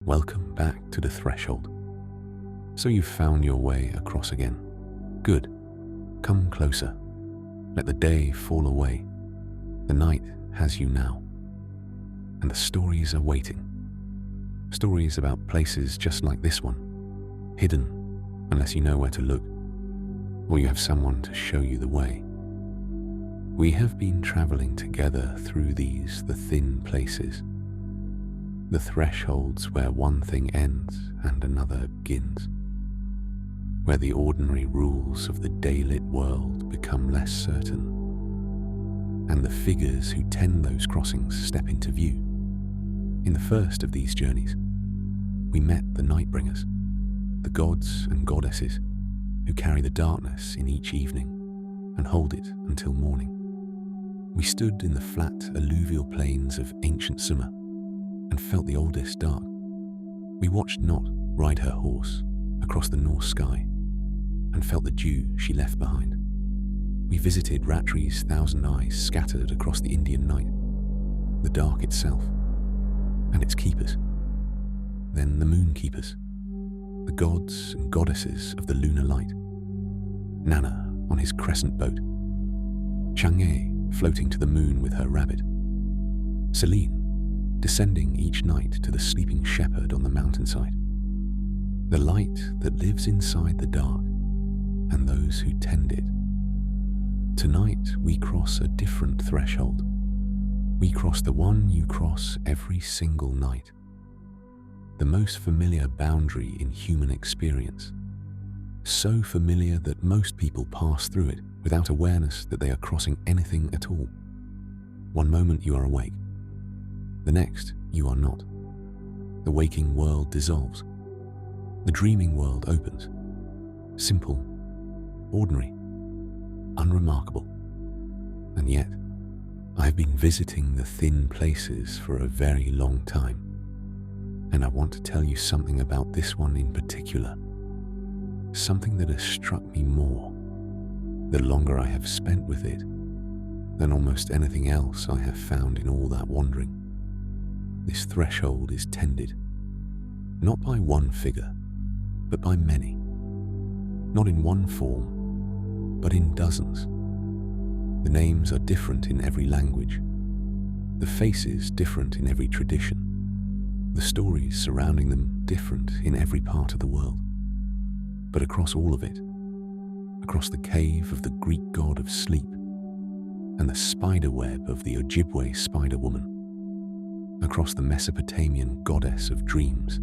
Welcome back to the threshold. So you've found your way across again. Good. Come closer. Let the day fall away. The night has you now. And the stories are waiting. Stories about places just like this one, hidden unless you know where to look, or you have someone to show you the way. We have been traveling together through these, the thin places, the thresholds where one thing ends and another begins, where the ordinary rules of the daylit world become less certain, and the figures who tend those crossings step into view. In the first of these journeys, we met the Nightbringers, the gods and goddesses who carry the darkness in each evening and hold it until morning. We stood in the flat alluvial plains of ancient Sumer and felt the oldest dark. We watched Not ride her horse across the North sky and felt the dew she left behind. We visited Ratri's thousand eyes scattered across the Indian night, the dark itself and its keepers. Then the moon keepers, the gods and goddesses of the lunar light. Nana on his crescent boat, Chang'e floating to the moon with her rabbit, Selene descending each night to the sleeping shepherd on the mountainside, the light that lives inside the dark and those who tend it. Tonight we cross a different threshold. We cross the one you cross every single night, the most familiar boundary in human experience, so familiar that most people pass through it without awareness that they are crossing anything at all. One moment you are awake, the next you are not. The waking world dissolves. The dreaming world opens. Simple, ordinary, unremarkable. And yet, I have been visiting the thin places for a very long time, and I want to tell you something about this one in particular, something that has struck me more the longer I have spent with it than almost anything else I have found in all that wandering. This threshold is tended, not by one figure, but by many, not in one form, but in dozens. The names are different in every language, the faces different in every tradition, the stories surrounding them different in every part of the world. But across all of it, across the cave of the Greek god of sleep and the spider web of the Ojibwe spider woman, across the Mesopotamian goddess of dreams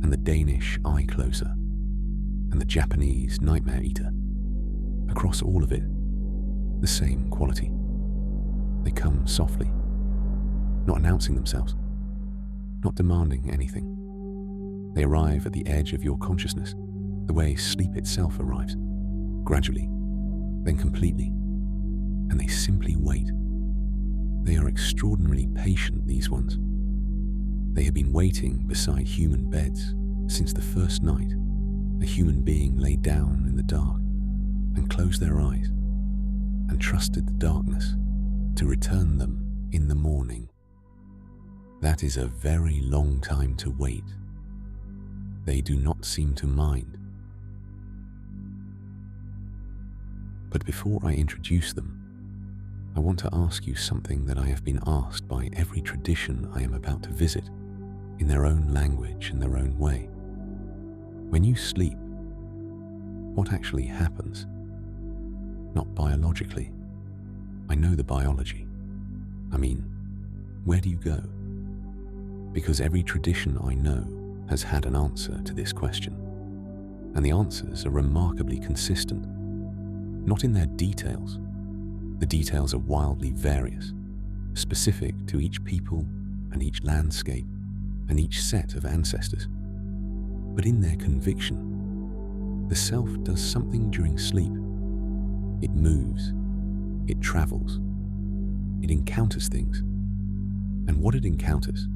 and the Danish eye closer and the Japanese nightmare eater, across all of it, the same quality. They come softly, not announcing themselves, not demanding anything. They arrive at the edge of your consciousness, the way sleep itself arrives, gradually, then completely, and they simply wait. They are extraordinarily patient, these ones. They have been waiting beside human beds since the first night a human being lay down in the dark and closed their eyes and trusted the darkness to return them in the morning. That is a very long time to wait. They do not seem to mind. But before I introduce them, I want to ask you something that I have been asked by every tradition I am about to visit, in their own language and their own way. When you sleep, what actually happens? Not biologically. I know the biology. I mean, where do you go? Because every tradition I know has had an answer to this question, and the answers are remarkably consistent. Not in their details. The details are wildly various, specific to each people and each landscape and each set of ancestors. But in their conviction, the self does something during sleep. It moves, it travels, it encounters things. And what it encounters,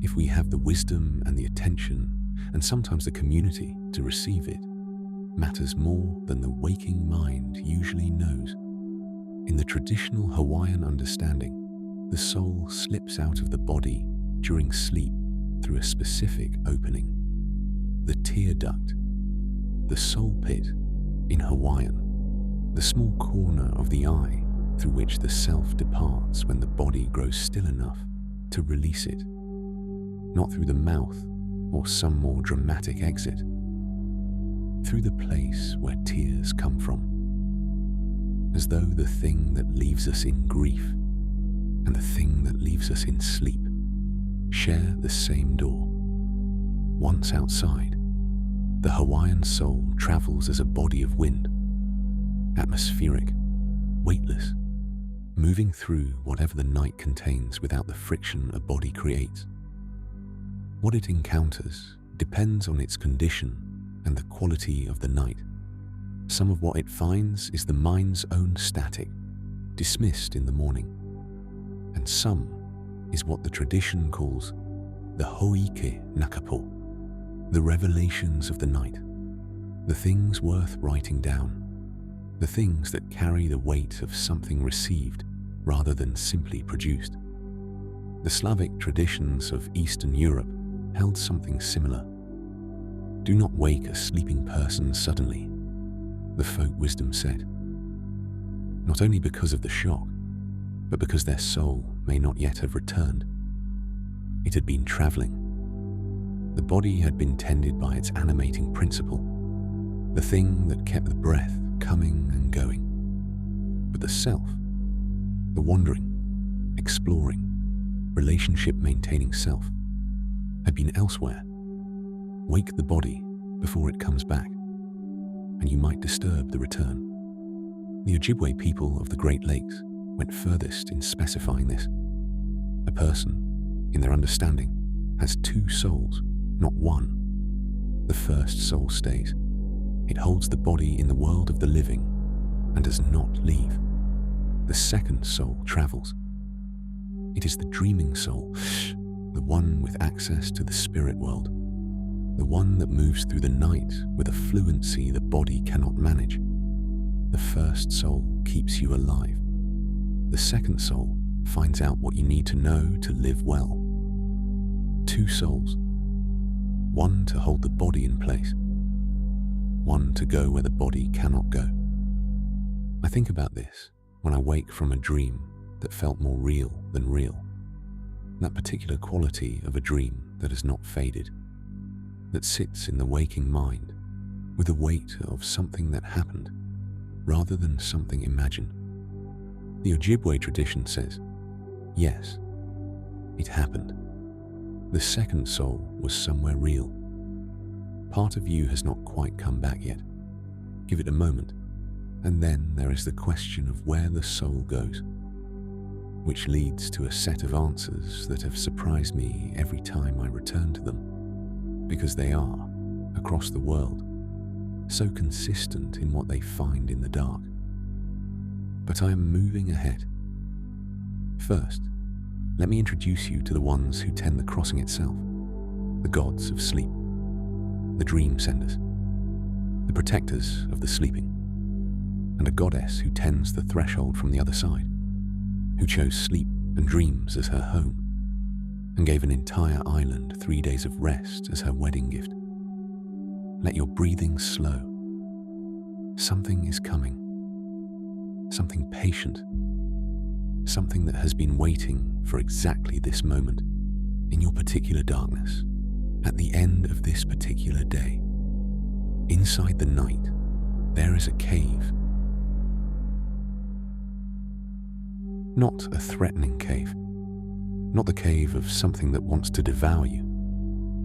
if we have the wisdom and the attention and sometimes the community to receive it, matters more than the waking mind usually knows. In the traditional Hawaiian understanding, the soul slips out of the body during sleep through through a specific opening, the tear duct, the soul pit in Hawaiian, the small corner of the eye through which the self departs when the body grows still enough to release it, not through the mouth or some more dramatic exit, through the place where tears come from, as though the thing that leaves us in grief and the thing that leaves us in sleep share the same door. Once outside, the Hawaiian soul travels as a body of wind, atmospheric, weightless, moving through whatever the night contains without the friction a body creates. What it encounters depends on its condition and the quality of the night. Some of what it finds is the mind's own static, dismissed in the morning, and some is what the tradition calls the Hoike Nakapo, the revelations of the night, the things worth writing down, the things that carry the weight of something received rather than simply produced. The Slavic traditions of Eastern Europe held something similar. Do not wake a sleeping person suddenly, the folk wisdom said, not only because of the shock, but because their soul may not yet have returned. It had been traveling. The body had been tended by its animating principle, the thing that kept the breath coming and going. But the self, the wandering, exploring, relationship-maintaining self, had been elsewhere. Wake the body before it comes back, and you might disturb the return. The Ojibwe people of the Great Lakes went furthest in specifying this. A person, in their understanding, has two souls, not one. The first soul stays. It holds the body in the world of the living and does not leave. The second soul travels. It is the dreaming soul, the one with access to the spirit world, the one that moves through the night with a fluency the body cannot manage. The first soul keeps you alive. The second soul finds out what you need to know to live well. Two souls, one to hold the body in place, one to go where the body cannot go. I think about this when I wake from a dream that felt more real than real, that particular quality of a dream that has not faded, that sits in the waking mind with the weight of something that happened rather than something imagined. The Ojibwe tradition says, yes, it happened. The second soul was somewhere real. Part of you has not quite come back yet. Give it a moment, and then there is the question of where the soul goes, which leads to a set of answers that have surprised me every time I return to them, because they are, across the world, so consistent in what they find in the dark. But I am moving ahead. First, let me introduce you to the ones who tend the crossing itself, the gods of sleep, the dream senders, the protectors of the sleeping, and a goddess who tends the threshold from the other side, who chose sleep and dreams as her home, and gave an entire island 3 days of rest as her wedding gift. Let your breathing slow. Something is coming. Something patient. Something that has been waiting for exactly this moment, in your particular darkness, at the end of this particular day. Inside the night, there is a cave. Not a threatening cave. Not the cave of something that wants to devour you,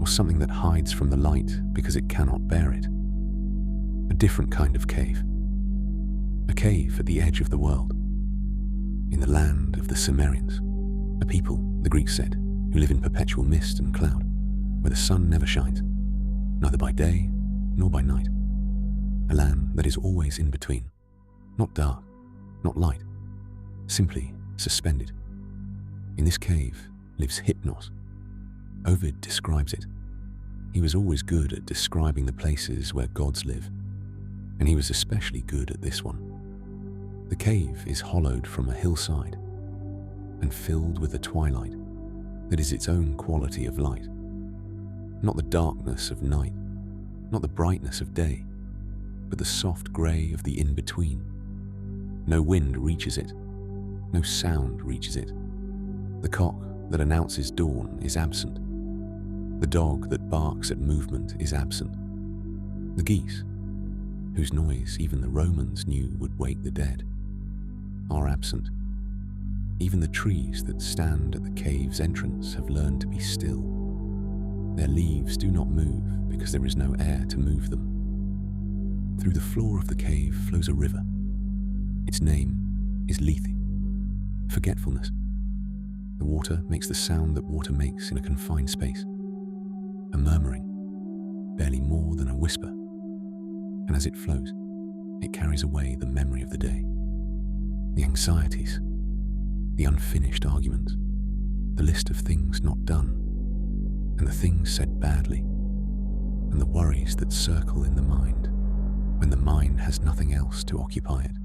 or something that hides from the light because it cannot bear it. A different kind of cave. A cave at the edge of the world. In the land of the Cimmerians, a people, the Greeks said, who live in perpetual mist and cloud, where the sun never shines, neither by day nor by night. A land that is always in between, not dark, not light, simply suspended. In this cave lives Hypnos. Ovid describes it. He was always good at describing the places where gods live, and he was especially good at this one. The cave is hollowed from a hillside and filled with a twilight that is its own quality of light, Not the darkness of night, not the brightness of day, but the soft grey of the in-between. No wind reaches it, no sound reaches it. The cock that announces dawn is absent. The dog that barks at movement is absent. The geese, whose noise even the Romans knew would wake the dead, are absent. Even the trees that stand at the cave's entrance have learned to be still. Their leaves do not move because there is no air to move them. Through the floor of the cave flows a river. Its name is Lethe, forgetfulness. The water makes the sound that water makes in a confined space, a murmuring, barely more than a whisper. And as it flows, it carries away the memory of the day, the anxieties, the unfinished arguments, the list of things not done, and the things said badly, and the worries that circle in the mind when the mind has nothing else to occupy it.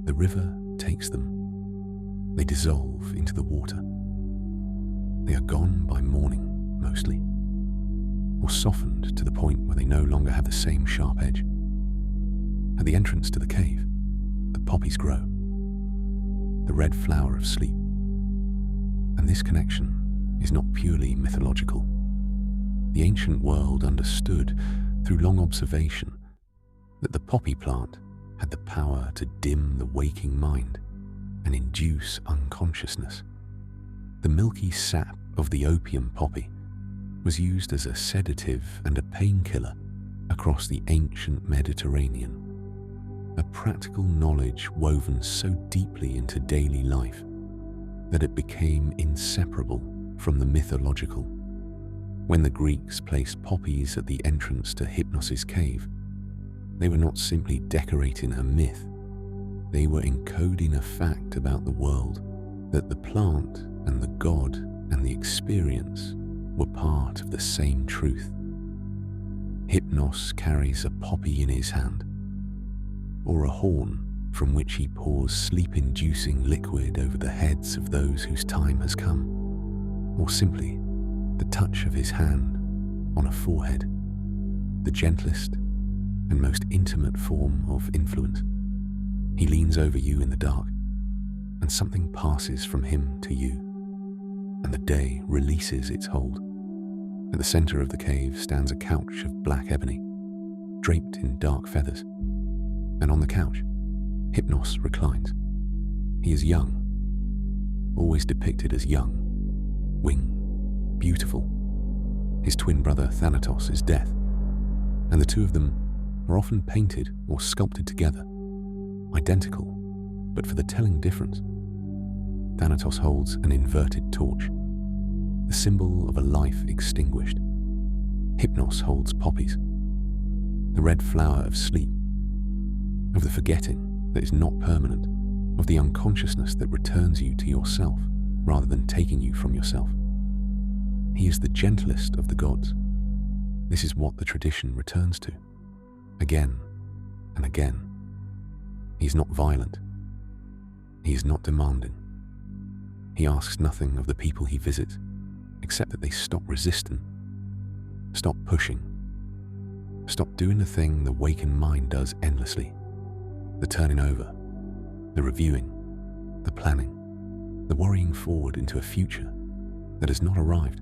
The river takes them. They dissolve into the water. They are gone by morning, mostly, or softened to the point where they no longer have the same sharp edge. At the entrance to the cave, the poppies grow, the red flower of sleep. And this connection is not purely mythological. The ancient world understood, through long observation, that the poppy plant had the power to dim the waking mind and induce unconsciousness. The milky sap of the opium poppy was used as a sedative and a painkiller across the ancient Mediterranean, a practical knowledge woven so deeply into daily life that it became inseparable from the mythological. When the Greeks placed poppies at the entrance to Hypnos' cave, they were not simply decorating a myth, they were encoding a fact about the world, that the plant and the god and the experience were part of the same truth. Hypnos carries a poppy in his hand, or a horn from which he pours sleep-inducing liquid over the heads of those whose time has come, or simply the touch of his hand on a forehead, the gentlest and most intimate form of influence. He leans over you in the dark, and something passes from him to you, and the day releases its hold. At the center of the cave stands a couch of black ebony, draped in dark feathers, and on the couch, Hypnos reclines. He is young, always depicted as young, winged, beautiful. His twin brother Thanatos is death, and the two of them are often painted or sculpted together, identical, but for the telling difference. Thanatos holds an inverted torch, the symbol of a life extinguished. Hypnos holds poppies, the red flower of sleep, of the forgetting that is not permanent, of the unconsciousness that returns you to yourself rather than taking you from yourself. He is the gentlest of the gods. This is what the tradition returns to, again and again. He is not violent. He is not demanding. He asks nothing of the people he visits, except that they stop resisting, stop pushing, stop doing the thing the wakened mind does endlessly, the turning over, the reviewing, the planning, the worrying forward into a future that has not arrived.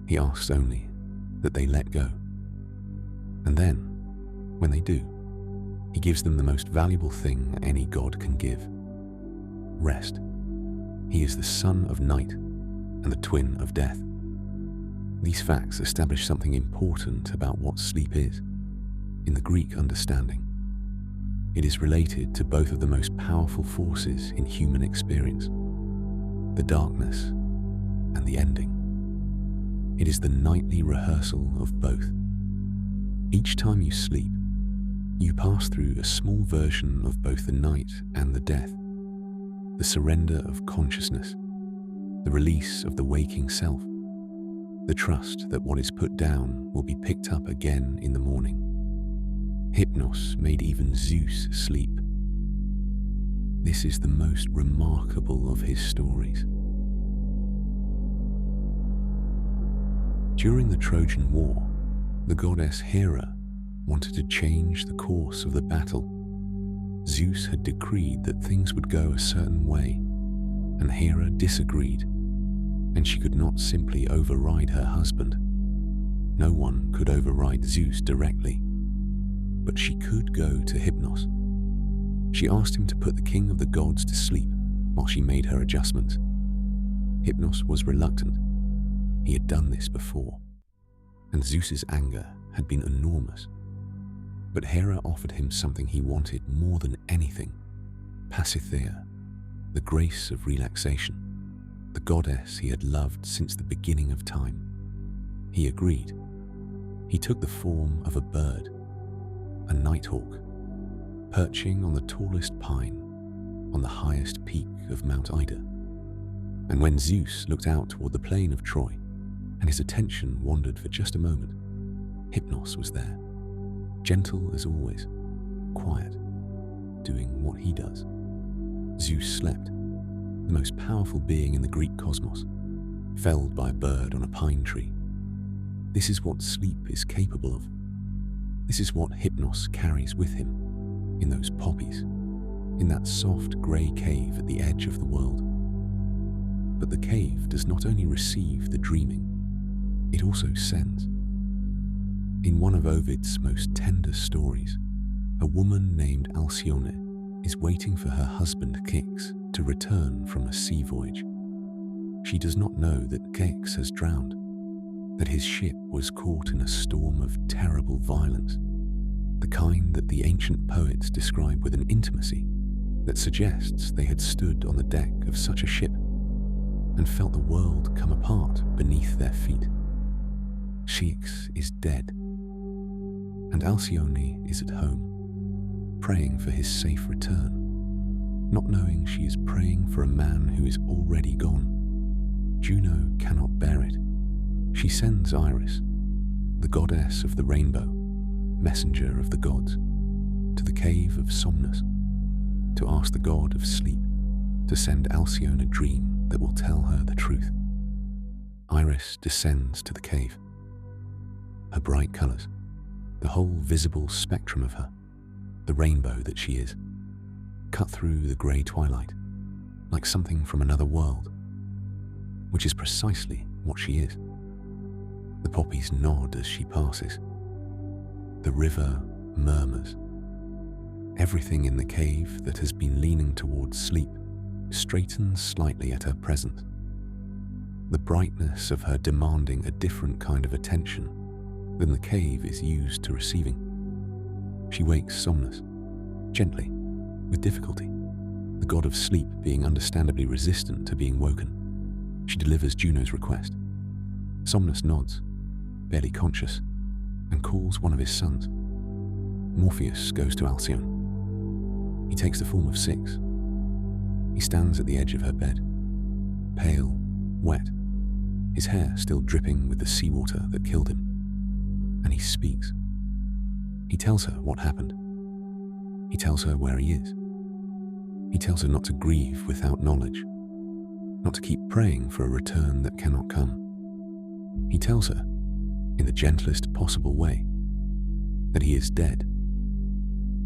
He asks only that they let go. And then, when they do, he gives them the most valuable thing any god can give: rest. He is the son of night and the twin of death. These facts establish something important about what sleep is. In the Greek understanding, it is related to both of the most powerful forces in human experience, the darkness and the ending. It is the nightly rehearsal of both. Each time you sleep, you pass through a small version of both the night and the death, the surrender of consciousness, the release of the waking self, the trust that what is put down will be picked up again in the morning. Hypnos made even Zeus sleep. This is the most remarkable of his stories. During the Trojan War, the goddess Hera wanted to change the course of the battle. Zeus had decreed that things would go a certain way, and Hera disagreed, and she could not simply override her husband. No one could override Zeus directly, but she could go to Hypnos. She asked him to put the king of the gods to sleep while she made her adjustments. Hypnos was reluctant. He had done this before, and Zeus's anger had been enormous. But Hera offered him something he wanted more than anything: Pasithea, the grace of relaxation, the goddess he had loved since the beginning of time. He agreed. He took the form of a bird, a nighthawk, perching on the tallest pine on the highest peak of Mount Ida. And when Zeus looked out toward the plain of Troy, and his attention wandered for just a moment, Hypnos was there, gentle as always, quiet, doing what he does. Zeus slept, the most powerful being in the Greek cosmos, felled by a bird on a pine tree. This is what sleep is capable of. This is what Hypnos carries with him, in those poppies, in that soft grey cave at the edge of the world. But the cave does not only receive the dreaming, it also sends. In one of Ovid's most tender stories, a woman named Alcyone is waiting for her husband Caix to return from a sea voyage. She does not know that Caix has drowned, that his ship was caught in a storm of terrible violence, the kind that the ancient poets describe with an intimacy that suggests they had stood on the deck of such a ship and felt the world come apart beneath their feet. Caix is dead, and Alcyone is at home, praying for his safe return, not knowing she is praying for a man who is already gone. Juno cannot bear it. She sends Iris, the goddess of the rainbow, messenger of the gods, to the cave of Somnus, to ask the god of sleep to send Alcyone a dream that will tell her the truth. Iris descends to the cave. Her bright colours, the whole visible spectrum of her, the rainbow that she is, cut through the grey twilight, like something from another world, which is precisely what she is. The poppies nod as she passes. The river murmurs. Everything in the cave that has been leaning towards sleep straightens slightly at her presence. The brightness of her demanding a different kind of attention than the cave is used to receiving. She wakes Somnus, gently, with difficulty, the god of sleep being understandably resistant to being woken. She delivers Juno's request. Somnus nods, barely conscious, and calls one of his sons. Morpheus goes to Alcyone. He takes the form of 6. He stands at the edge of her bed, pale, wet, his hair still dripping with the seawater that killed him. And he speaks. He tells her what happened. He tells her where he is. He tells her not to grieve without knowledge, not to keep praying for a return that cannot come. He tells her, in the gentlest possible way, that he is dead.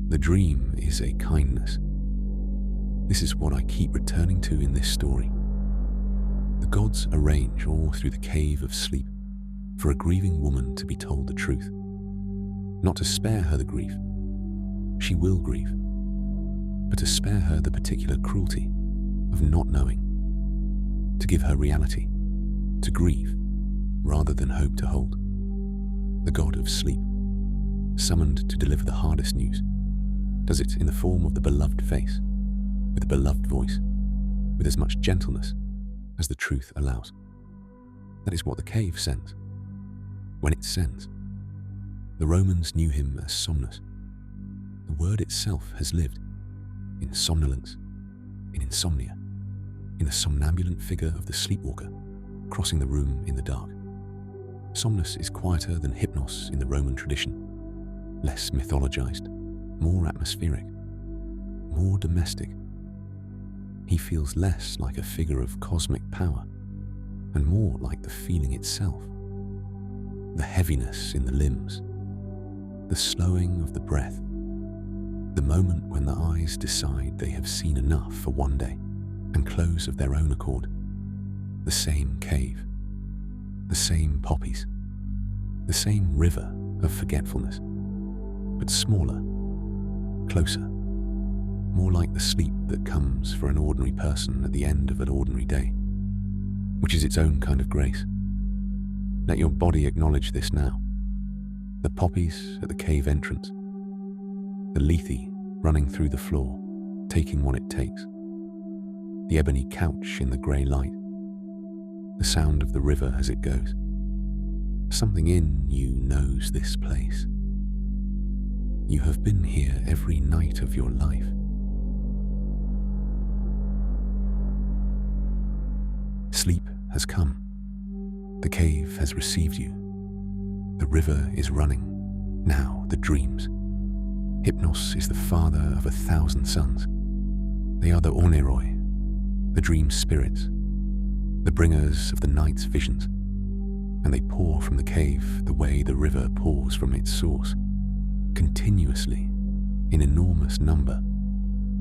The dream is a kindness. This is what I keep returning to in this story. The gods arrange all through the cave of sleep for a grieving woman to be told the truth, not to spare her the grief. She will grieve, but to spare her the particular cruelty of not knowing, to give her reality, to grieve rather than hope to hold. The god of sleep, summoned to deliver the hardest news, does it in the form of the beloved face, with a beloved voice, with as much gentleness as the truth allows. That is what the cave sends. When it sends, the Romans knew him as Somnus. The word itself has lived in somnolence, in insomnia, in the somnambulant figure of the sleepwalker crossing the room in the dark. Somnus is quieter than Hypnos in the Roman tradition, less mythologized, more atmospheric, more domestic. He feels less like a figure of cosmic power and more like the feeling itself, the heaviness in the limbs, the slowing of the breath, the moment when the eyes decide they have seen enough for one day and close of their own accord. The same cave, the same poppies, the same river of forgetfulness, but smaller, closer, more like the sleep that comes for an ordinary person at the end of an ordinary day, which is its own kind of grace. Let your body acknowledge this now. The poppies at the cave entrance, the lethe running through the floor, taking what it takes, the ebony couch in the grey light, the sound of the river as it goes. Something in you knows this place. You have been here every night of your life. Sleep has come. The cave has received you. The river is running. Now the dreams. Hypnos is the father of 1,000 sons. They are the Oneiroi, the dream spirits, the bringers of the night's visions, and they pour from the cave the way the river pours from its source, continuously, in enormous number,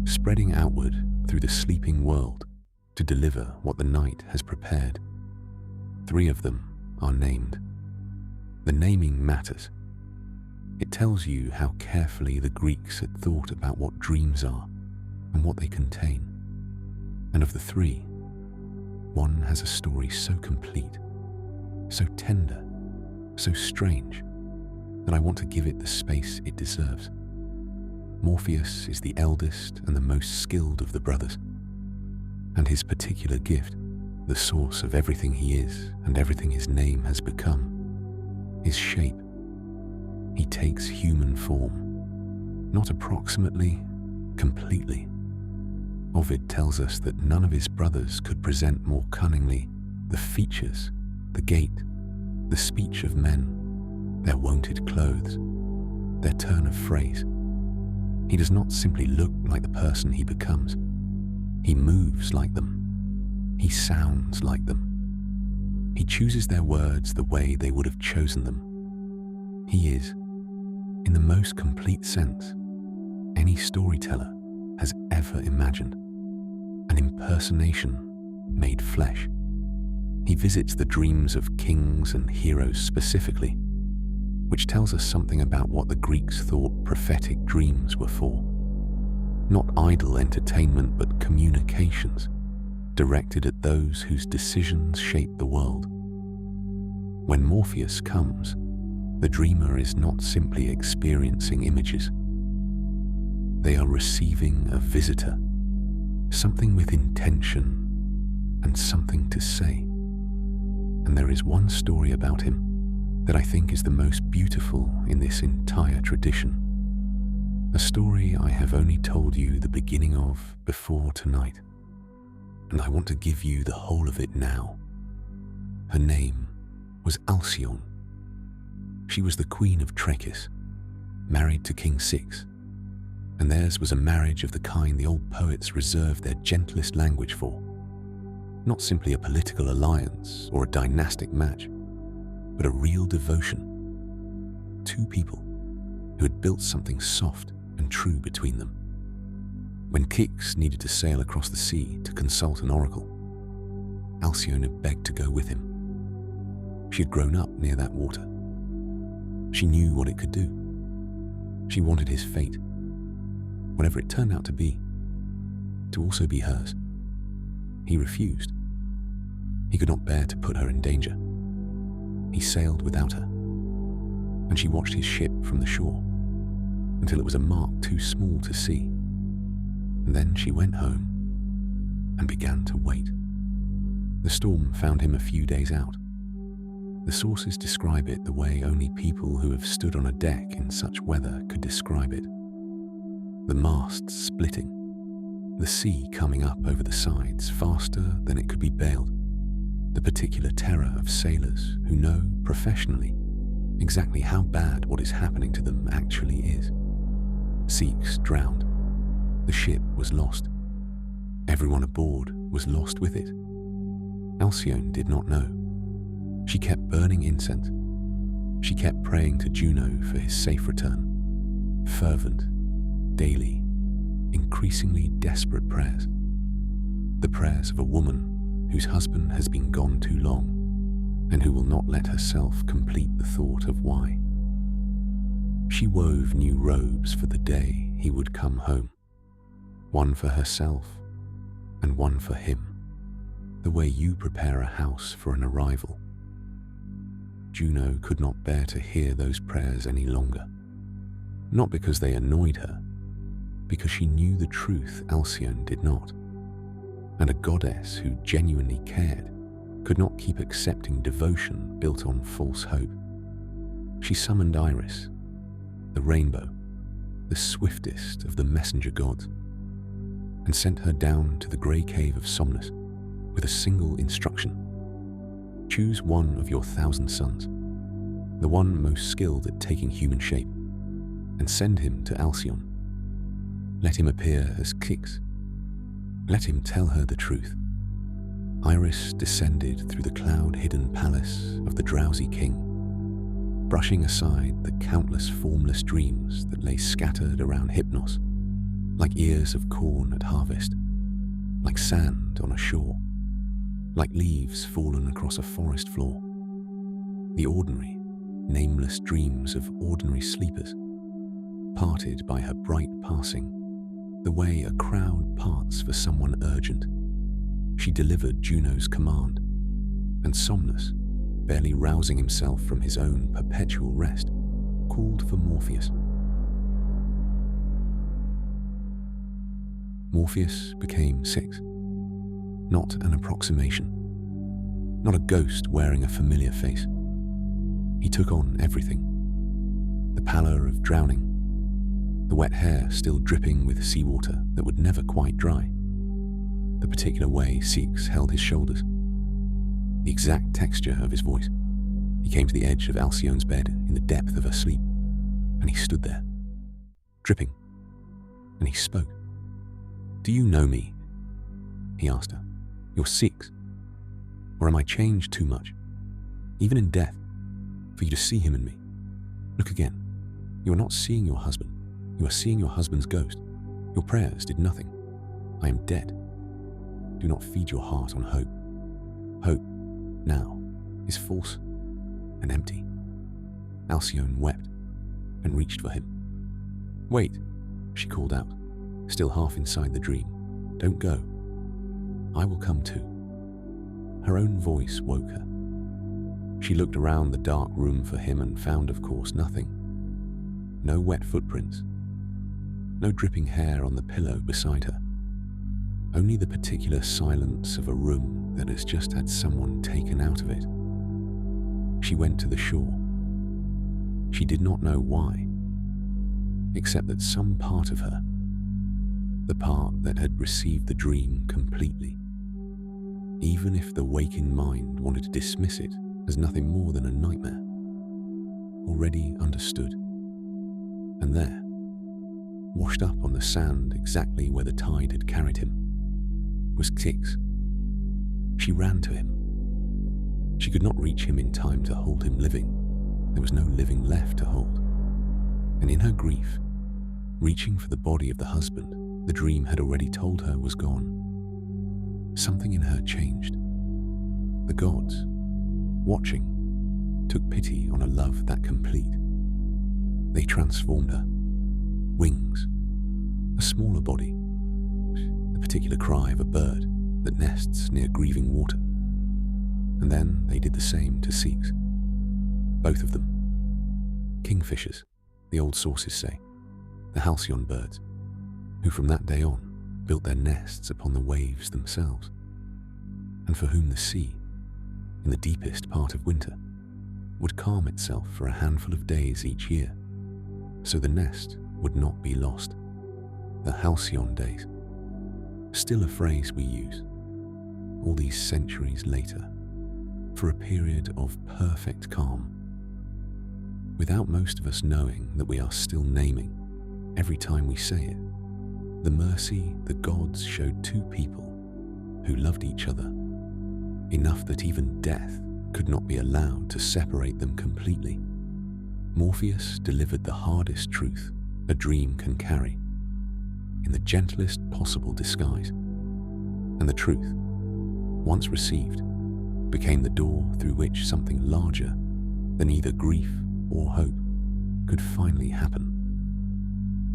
spreading outward through the sleeping world to deliver what the night has prepared. 3 of them are named. The naming matters. It tells you how carefully the Greeks had thought about what dreams are and what they contain. And of the 3, one has a story so complete, so tender, so strange, that I want to give it the space it deserves. Morpheus is the eldest and the most skilled of the brothers, and his particular gift, the source of everything he is and everything his name has become, is shape. He takes human form, not approximately, completely. Ovid tells us that none of his brothers could present more cunningly the features, the gait, the speech of men, their wonted clothes, their turn of phrase. He does not simply look like the person he becomes. He moves like them. He sounds like them. He chooses their words the way they would have chosen them. He is, in the most complete sense, any storyteller has ever imagined, an impersonation made flesh. He visits the dreams of kings and heroes specifically, which tells us something about what the Greeks thought prophetic dreams were for. Not idle entertainment, but communications directed at those whose decisions shape the world. When Morpheus comes, the dreamer is not simply experiencing images. They are receiving a visitor, something with intention and something to say. And there is one story about him that I think is the most beautiful in this entire tradition. A story I have only told you the beginning of before tonight, and I want to give you the whole of it now. Her name was Alcyone. She was the queen of Trachis, married to King Syx, and theirs was a marriage of the kind the old poets reserved their gentlest language for. Not simply a political alliance or a dynastic match, but a real devotion. 2 people who had built something soft and true between them. When Syx needed to sail across the sea to consult an oracle, Alcyone had begged to go with him. She had grown up near that water. She knew what it could do. She wanted his fate, whatever it turned out to be, to also be hers. He refused. He could not bear to put her in danger. He sailed without her, and she watched his ship from the shore until it was a mark too small to see. And then she went home and began to wait. The storm found him a few days out. The sources describe it the way only people who have stood on a deck in such weather could describe it. The masts splitting, the sea coming up over the sides faster than it could be bailed, the particular terror of sailors who know professionally exactly how bad what is happening to them actually is. Syx drowned. The ship was lost. Everyone aboard was lost with it. Alcyone did not know. She kept burning incense. She kept praying to Juno for his safe return. Fervent, daily, increasingly desperate prayers. The prayers of a woman whose husband has been gone too long and who will not let herself complete the thought of why. She wove new robes for the day he would come home, one for herself and one for him, the way you prepare a house for an arrival. Juno could not bear to hear those prayers any longer, not because they annoyed her, because she knew the truth Alcyone did not, and a goddess who genuinely cared could not keep accepting devotion built on false hope. She summoned Iris, the rainbow, the swiftest of the messenger gods, and sent her down to the grey cave of Somnus with a single instruction. Choose one of your 1,000 sons, the one most skilled at taking human shape, and send him to Alcyone. Let him appear as Kix. Let him tell her the truth. Iris descended through the cloud-hidden palace of the drowsy king, brushing aside the countless formless dreams that lay scattered around Hypnos, like ears of corn at harvest, like sand on a shore, like leaves fallen across a forest floor. The ordinary, nameless dreams of ordinary sleepers, parted by her bright passing, the way a crowd parts for someone urgent. She delivered Juno's command, and Somnus, barely rousing himself from his own perpetual rest, called for Morpheus. Morpheus became 6, not an approximation, not a ghost wearing a familiar face. He took on everything: the pallor of drowning, the wet hair still dripping with seawater that would never quite dry, the particular way Six held his shoulders, the exact texture of his voice. He came to the edge of Alcyone's bed in the depth of her sleep, and he stood there, dripping, and he spoke. "Do you know me?" he asked her. "You're Six? Or am I changed too much, even in death, for you to see him in me? Look again. You are not seeing your husband. You are seeing your husband's ghost. Your prayers did nothing. I am dead. Do not feed your heart on hope. Hope, now, is false and empty." Alcyone wept and reached for him. "Wait," she called out, still half inside the dream. "Don't go. I will come too." Her own voice woke her. She looked around the dark room for him and found, of course, nothing. No wet footprints. No dripping hair on the pillow beside her. Only the particular silence of a room that has just had someone taken out of it. She went to the shore. She did not know why, except that some part of her, the part that had received the dream completely, even if the waking mind wanted to dismiss it as nothing more than a nightmare, already understood. And there, washed up on the sand exactly where the tide had carried him, was Kix. She ran to him. She could not reach him in time to hold him living. There was no living left to hold. And in her grief, reaching for the body of the husband the dream had already told her was gone, something in her changed. The gods, watching, took pity on a love that complete. They transformed her. Wings, a smaller body, the particular cry of a bird that nests near grieving water. And then they did the same to Six. Both of them. Kingfishers, the old sources say, the halcyon birds, who from that day on built their nests upon the waves themselves, and for whom the sea, in the deepest part of winter, would calm itself for a handful of days each year, so the nest would not be lost. The halcyon days, still a phrase we use, all these centuries later, for a period of perfect calm, without most of us knowing that we are still naming, every time we say it, the mercy the gods showed two people who loved each other, enough that even death could not be allowed to separate them completely. Morpheus delivered the hardest truth a dream can carry, in the gentlest possible disguise. And the truth, once received, became the door through which something larger than either grief or hope could finally happen.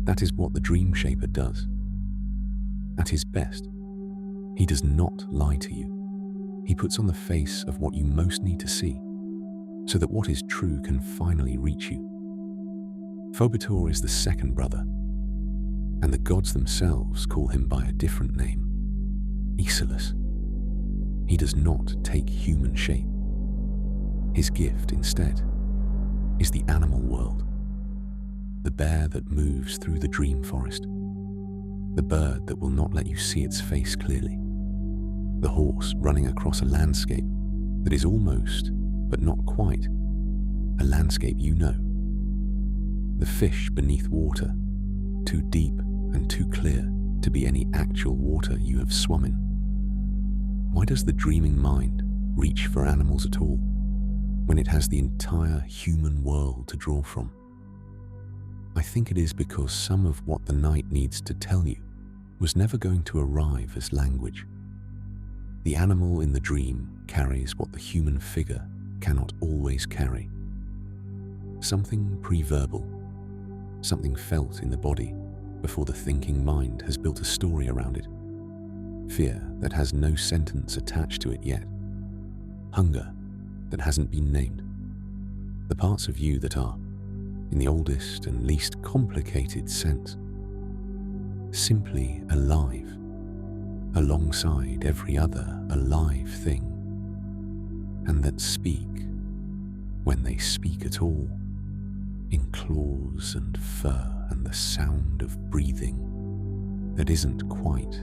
That is what the Dream Shaper does. At his best, he does not lie to you. He puts on the face of what you most need to see, so that what is true can finally reach you. Phobetor is the second brother, and the gods themselves call him by a different name, Isolus. He does not take human shape. His gift, instead, is the animal world, the bear that moves through the dream forest, the bird that will not let you see its face clearly, the horse running across a landscape that is almost, but not quite, a landscape you know, the fish beneath water, too deep and too clear to be any actual water you have swum in. Why does the dreaming mind reach for animals at all, when it has the entire human world to draw from? I think it is because some of what the night needs to tell you was never going to arrive as language. The animal in the dream carries what the human figure cannot always carry. Something pre-verbal, something felt in the body before the thinking mind has built a story around it. Fear that has no sentence attached to it yet. Hunger that hasn't been named. The parts of you that are, in the oldest and least complicated sense, simply alive, alongside every other alive thing, and that speak, when they speak at all, in claws and fur and the sound of breathing that isn't quite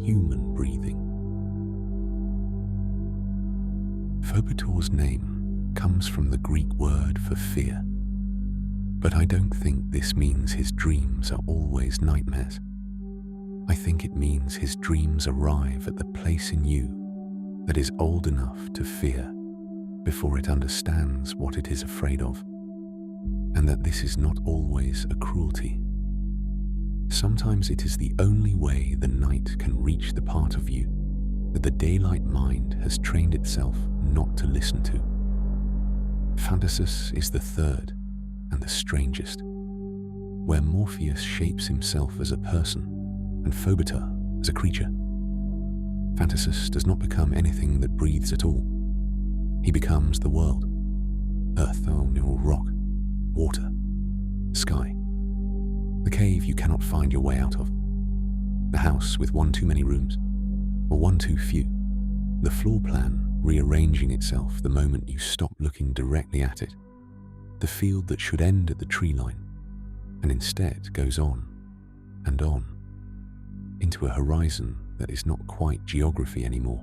human breathing. Phobetor's name comes from the Greek word for fear, but I don't think this means his dreams are always nightmares. I think it means his dreams arrive at the place in you that is old enough to fear before it understands what it is afraid of, and that this is not always a cruelty. Sometimes it is the only way the night can reach the part of you that the daylight mind has trained itself not to listen to. Phantasus is the third and the strangest, where Morpheus shapes himself as a person and Phobetor as a creature. Phantasus does not become anything that breathes at all. He becomes the world, earth or rock, water, sky, the cave you cannot find your way out of, the house with one too many rooms, or one too few, the floor plan rearranging itself the moment you stop looking directly at it, the field that should end at the tree line, and instead goes on, into a horizon that is not quite geography anymore.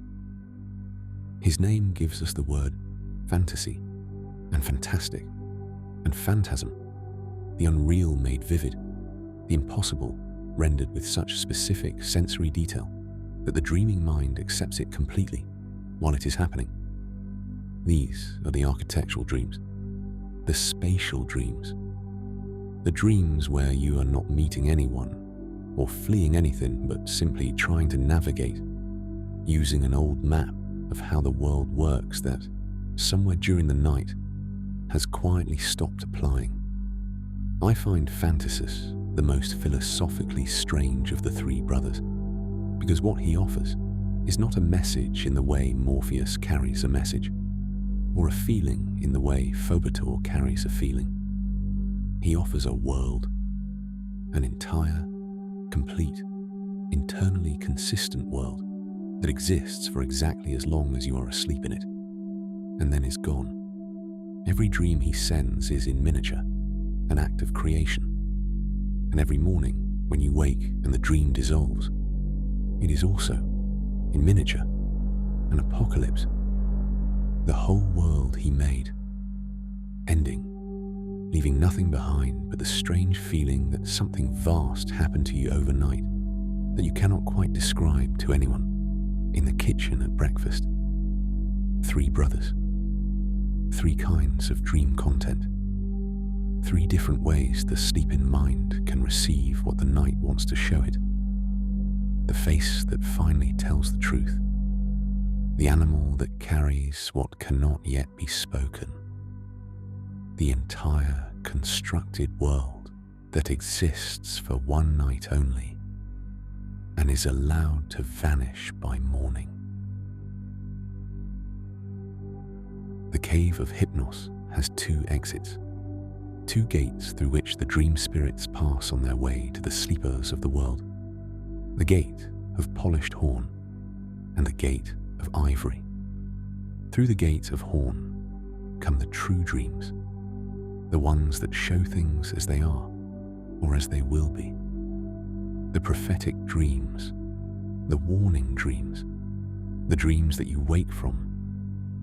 His name gives us the word fantasy, and fantastic, and phantasm, the unreal made vivid, the impossible rendered with such specific sensory detail that the dreaming mind accepts it completely while it is happening. These are the architectural dreams, the spatial dreams, the dreams where you are not meeting anyone or fleeing anything but simply trying to navigate using an old map of how the world works that, somewhere during the night, has quietly stopped applying. I find Phantasus the most philosophically strange of the three brothers, because what he offers is not a message in the way Morpheus carries a message, or a feeling in the way Phobetor carries a feeling. He offers a world, an entire, complete, internally consistent world that exists for exactly as long as you are asleep in it, and then is gone. Every dream he sends is in miniature, an act of creation. And every morning, when you wake and the dream dissolves, it is also, in miniature, an apocalypse. The whole world he made, ending, leaving nothing behind but the strange feeling that something vast happened to you overnight that you cannot quite describe to anyone. In the kitchen at breakfast, three brothers, three kinds of dream content. 3 different ways the sleeping mind can receive what the night wants to show it. The face that finally tells the truth. The animal that carries what cannot yet be spoken. The entire constructed world that exists for one night only and is allowed to vanish by morning. The cave of Hypnos has 2 exits, 2 gates through which the dream spirits pass on their way to the sleepers of the world. The gate of polished horn and the gate of ivory. Through the gate of horn come the true dreams, the ones that show things as they are or as they will be. The prophetic dreams, the warning dreams, the dreams that you wake from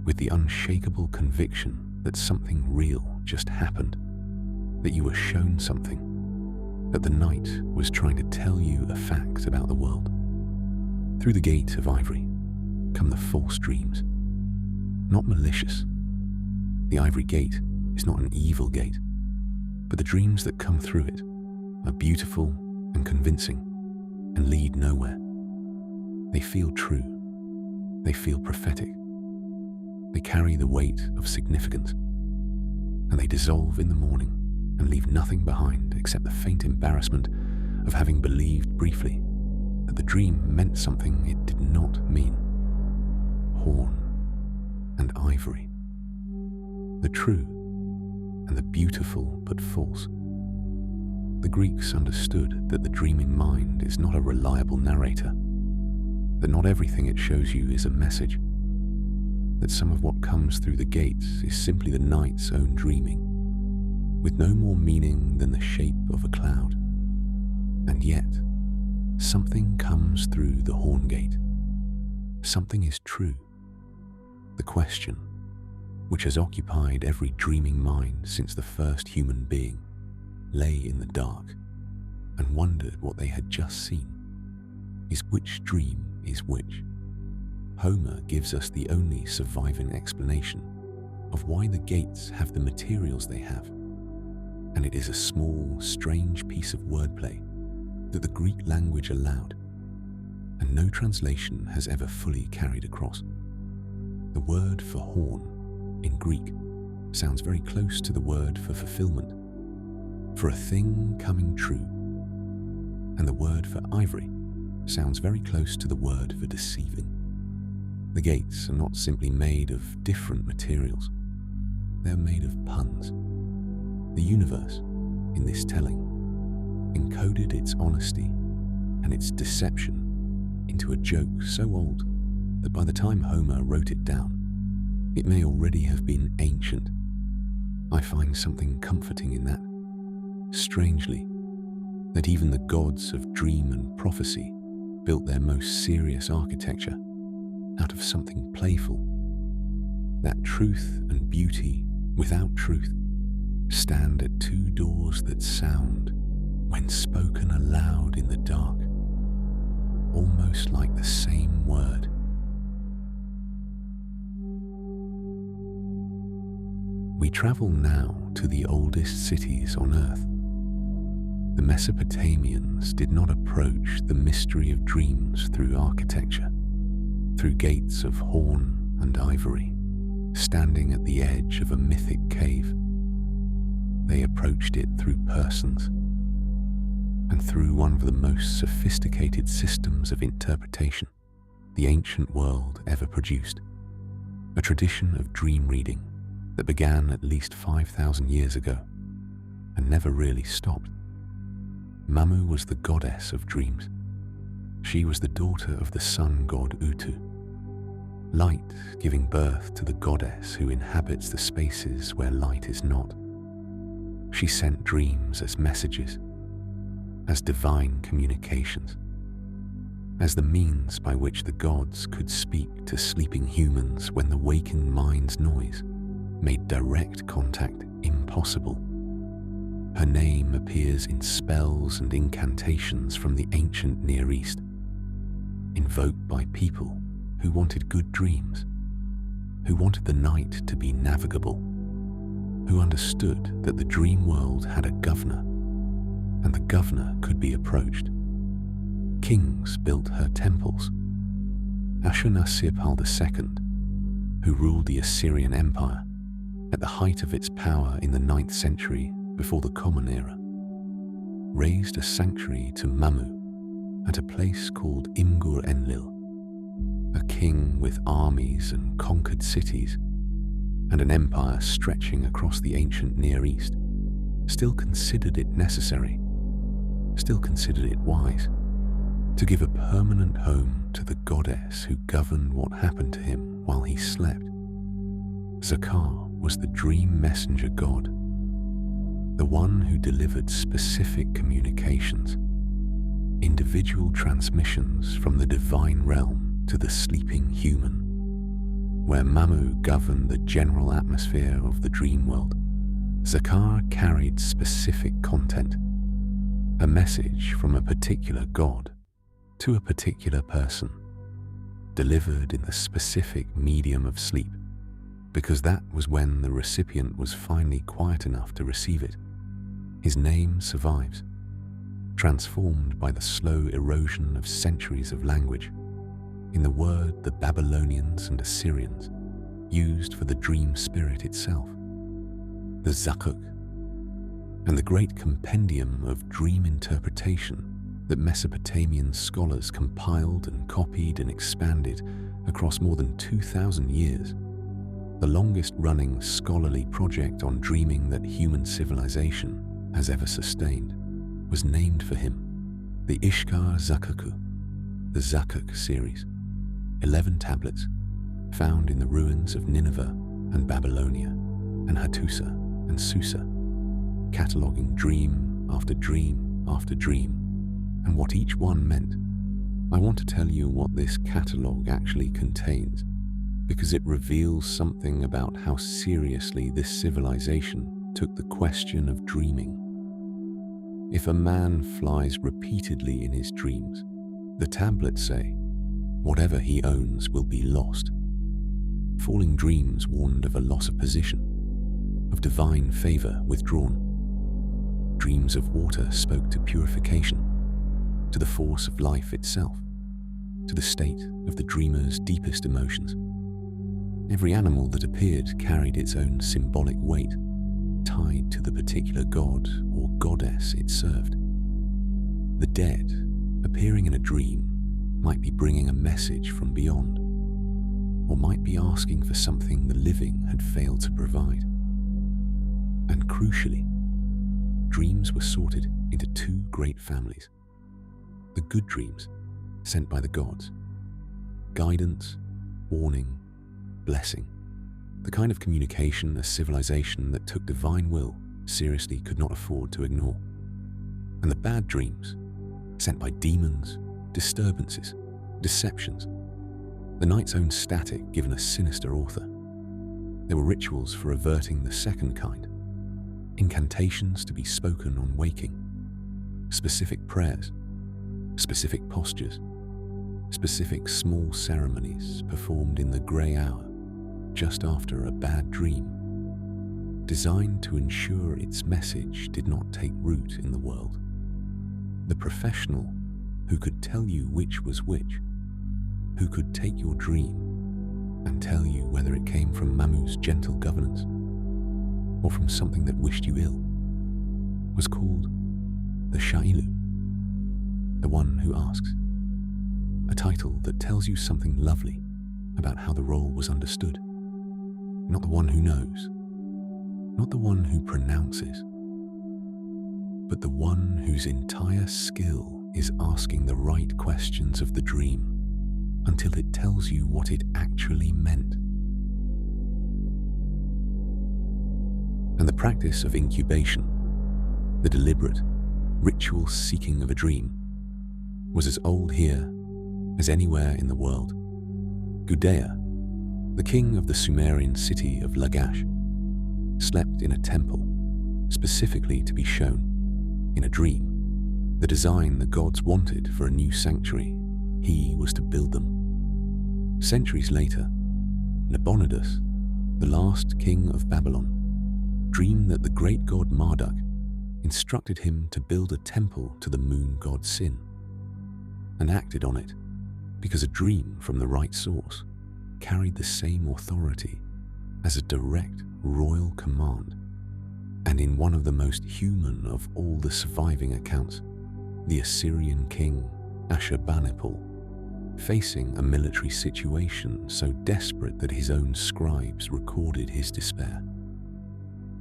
with the unshakable conviction that something real just happened, that you were shown something, that the night was trying to tell you a fact about the world. Through the gate of ivory come the false dreams, not malicious. The ivory gate is not an evil gate, but the dreams that come through it are beautiful and convincing and lead nowhere. They feel true. They feel prophetic. They carry the weight of significance, and they dissolve in the morning and leave nothing behind except the faint embarrassment of having believed briefly that the dream meant something it did not mean. Horn and ivory. The true and the beautiful but false. The Greeks understood that the dreaming mind is not a reliable narrator, that not everything it shows you is a message, that some of what comes through the gates is simply the night's own dreaming, with no more meaning than the shape of a cloud. And yet, something comes through the horn gate. Something is true. The question, which has occupied every dreaming mind since the first human being, lay in the dark and wondered what they had just seen, is which dream is which. Homer gives us the only surviving explanation of why the gates have the materials they have, and it is a small, strange piece of wordplay that the Greek language allowed, and no translation has ever fully carried across. The word for horn in Greek sounds very close to the word for fulfillment, for a thing coming true, and the word for ivory sounds very close to the word for deceiving. The gates are not simply made of different materials, they are made of puns. The universe, in this telling, encoded its honesty and its deception into a joke so old that by the time Homer wrote it down, it may already have been ancient. I find something comforting in that. Strangely, that even the gods of dream and prophecy built their most serious architecture out of something playful. That truth and beauty without truth stand at 2 doors that sound, when spoken aloud in the dark, almost like the same word. We travel now to the oldest cities on earth. The Mesopotamians did not approach the mystery of dreams through architecture, through gates of horn and ivory, standing at the edge of a mythic cave. They approached it through persons, and through one of the most sophisticated systems of interpretation the ancient world ever produced, a tradition of dream reading that began at least 5,000 years ago and never really stopped. Mamu was the goddess of dreams. She was the daughter of the sun god Utu, light giving birth to the goddess who inhabits the spaces where light is not. She sent dreams as messages, as divine communications, as the means by which the gods could speak to sleeping humans when the waking mind's noise made direct contact impossible. Her name appears in spells and incantations from the ancient Near East, invoked by people who wanted good dreams, who wanted the night to be navigable. who understood that the dream world had a governor, and the governor could be approached. Kings built her temples. Ashurnasirpal II, who ruled the Assyrian Empire at the height of its power in the 9th century before the Common Era, raised a sanctuary to Mamu at a place called Imgur Enlil. A king with armies and conquered cities and an empire stretching across the ancient Near East still considered it necessary, still considered it wise, to give a permanent home to the goddess who governed what happened to him while he slept. Zaqar was the dream messenger god, the one who delivered specific communications, individual transmissions from the divine realm to the sleeping human. Where Mamu governed the general atmosphere of the dream world, Zaqar carried specific content, a message from a particular god to a particular person, delivered in the specific medium of sleep, because that was when the recipient was finally quiet enough to receive it. His name survives, transformed by the slow erosion of centuries of language, in the word the Babylonians and Assyrians used for the dream spirit itself, the Zakuk, and the great compendium of dream interpretation that Mesopotamian scholars compiled and copied and expanded across more than 2,000 years, the longest-running scholarly project on dreaming that human civilization has ever sustained, was named for him, the Ishkar Zakuku, the Zakuk series, 11 tablets found in the ruins of Nineveh and Babylonia and Hattusa and Susa, cataloguing dream after dream after dream, and what each one meant. I want to tell you what this catalogue actually contains, because it reveals something about how seriously this civilization took the question of dreaming. If a man flies repeatedly in his dreams, the tablets say, whatever he owns will be lost. Falling dreams warned of a loss of position, of divine favor withdrawn. Dreams of water spoke to purification, to the force of life itself, to the state of the dreamer's deepest emotions. Every animal that appeared carried its own symbolic weight, tied to the particular god or goddess it served. The dead, appearing in a dream, might be bringing a message from beyond, or might be asking for something the living had failed to provide. And crucially, dreams were sorted into two great families. The good dreams, sent by the gods, guidance, warning, blessing, the kind of communication a civilization that took divine will seriously could not afford to ignore. And the bad dreams, sent by demons, disturbances, deceptions, the night's own static given a sinister author. There were rituals for averting the second kind, incantations to be spoken on waking, specific prayers, specific postures, specific small ceremonies performed in the grey hour just after a bad dream, designed to ensure its message did not take root in the world. The professional who could tell you which was which, who could take your dream and tell you whether it came from Mamu's gentle governance or from something that wished you ill, was called the Shailu, the one who asks, a title that tells you something lovely about how the role was understood. Not the one who knows, not the one who pronounces, but the one whose entire skill is asking the right questions of the dream until it tells you what it actually meant. And the practice of incubation, the deliberate, ritual seeking of a dream, was as old here as anywhere in the world. Gudea, the king of the Sumerian city of Lagash, slept in a temple, specifically to be shown, in a dream, the design the gods wanted for a new sanctuary. He was to build them. Centuries later, Nabonidus, the last king of Babylon, dreamed that the great god Marduk instructed him to build a temple to the moon god Sin, and acted on it because a dream from the right source carried the same authority as a direct royal command. And in one of the most human of all the surviving accounts, the Assyrian king Ashurbanipal, facing a military situation so desperate that his own scribes recorded his despair,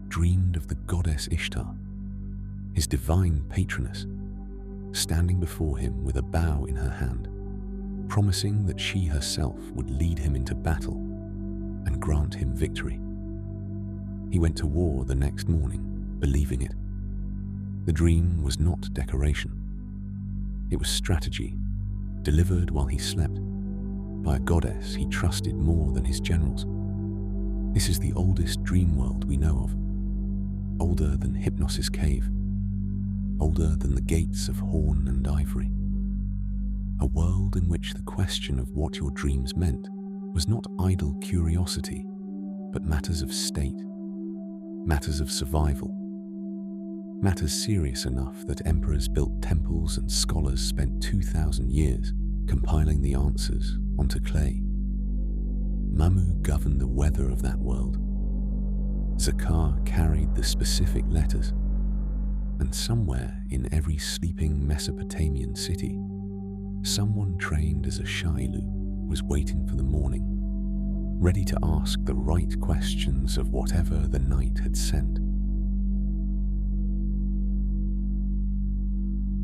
dreamed of the goddess Ishtar, his divine patroness, standing before him with a bow in her hand, promising that she herself would lead him into battle and grant him victory. He went to war the next morning, believing it. The dream was not decoration. It was strategy, delivered while he slept, by a goddess he trusted more than his generals. This is the oldest dream world we know of, older than Hypnos' cave, older than the gates of horn and ivory. A world in which the question of what your dreams meant was not idle curiosity, but matters of state, matters of survival, matters serious enough that emperors built temples and scholars spent 2,000 years compiling the answers onto clay. Mamu governed the weather of that world. Zaqar carried the specific letters, and somewhere in every sleeping Mesopotamian city, someone trained as a Shailu was waiting for the morning, ready to ask the right questions of whatever the night had sent.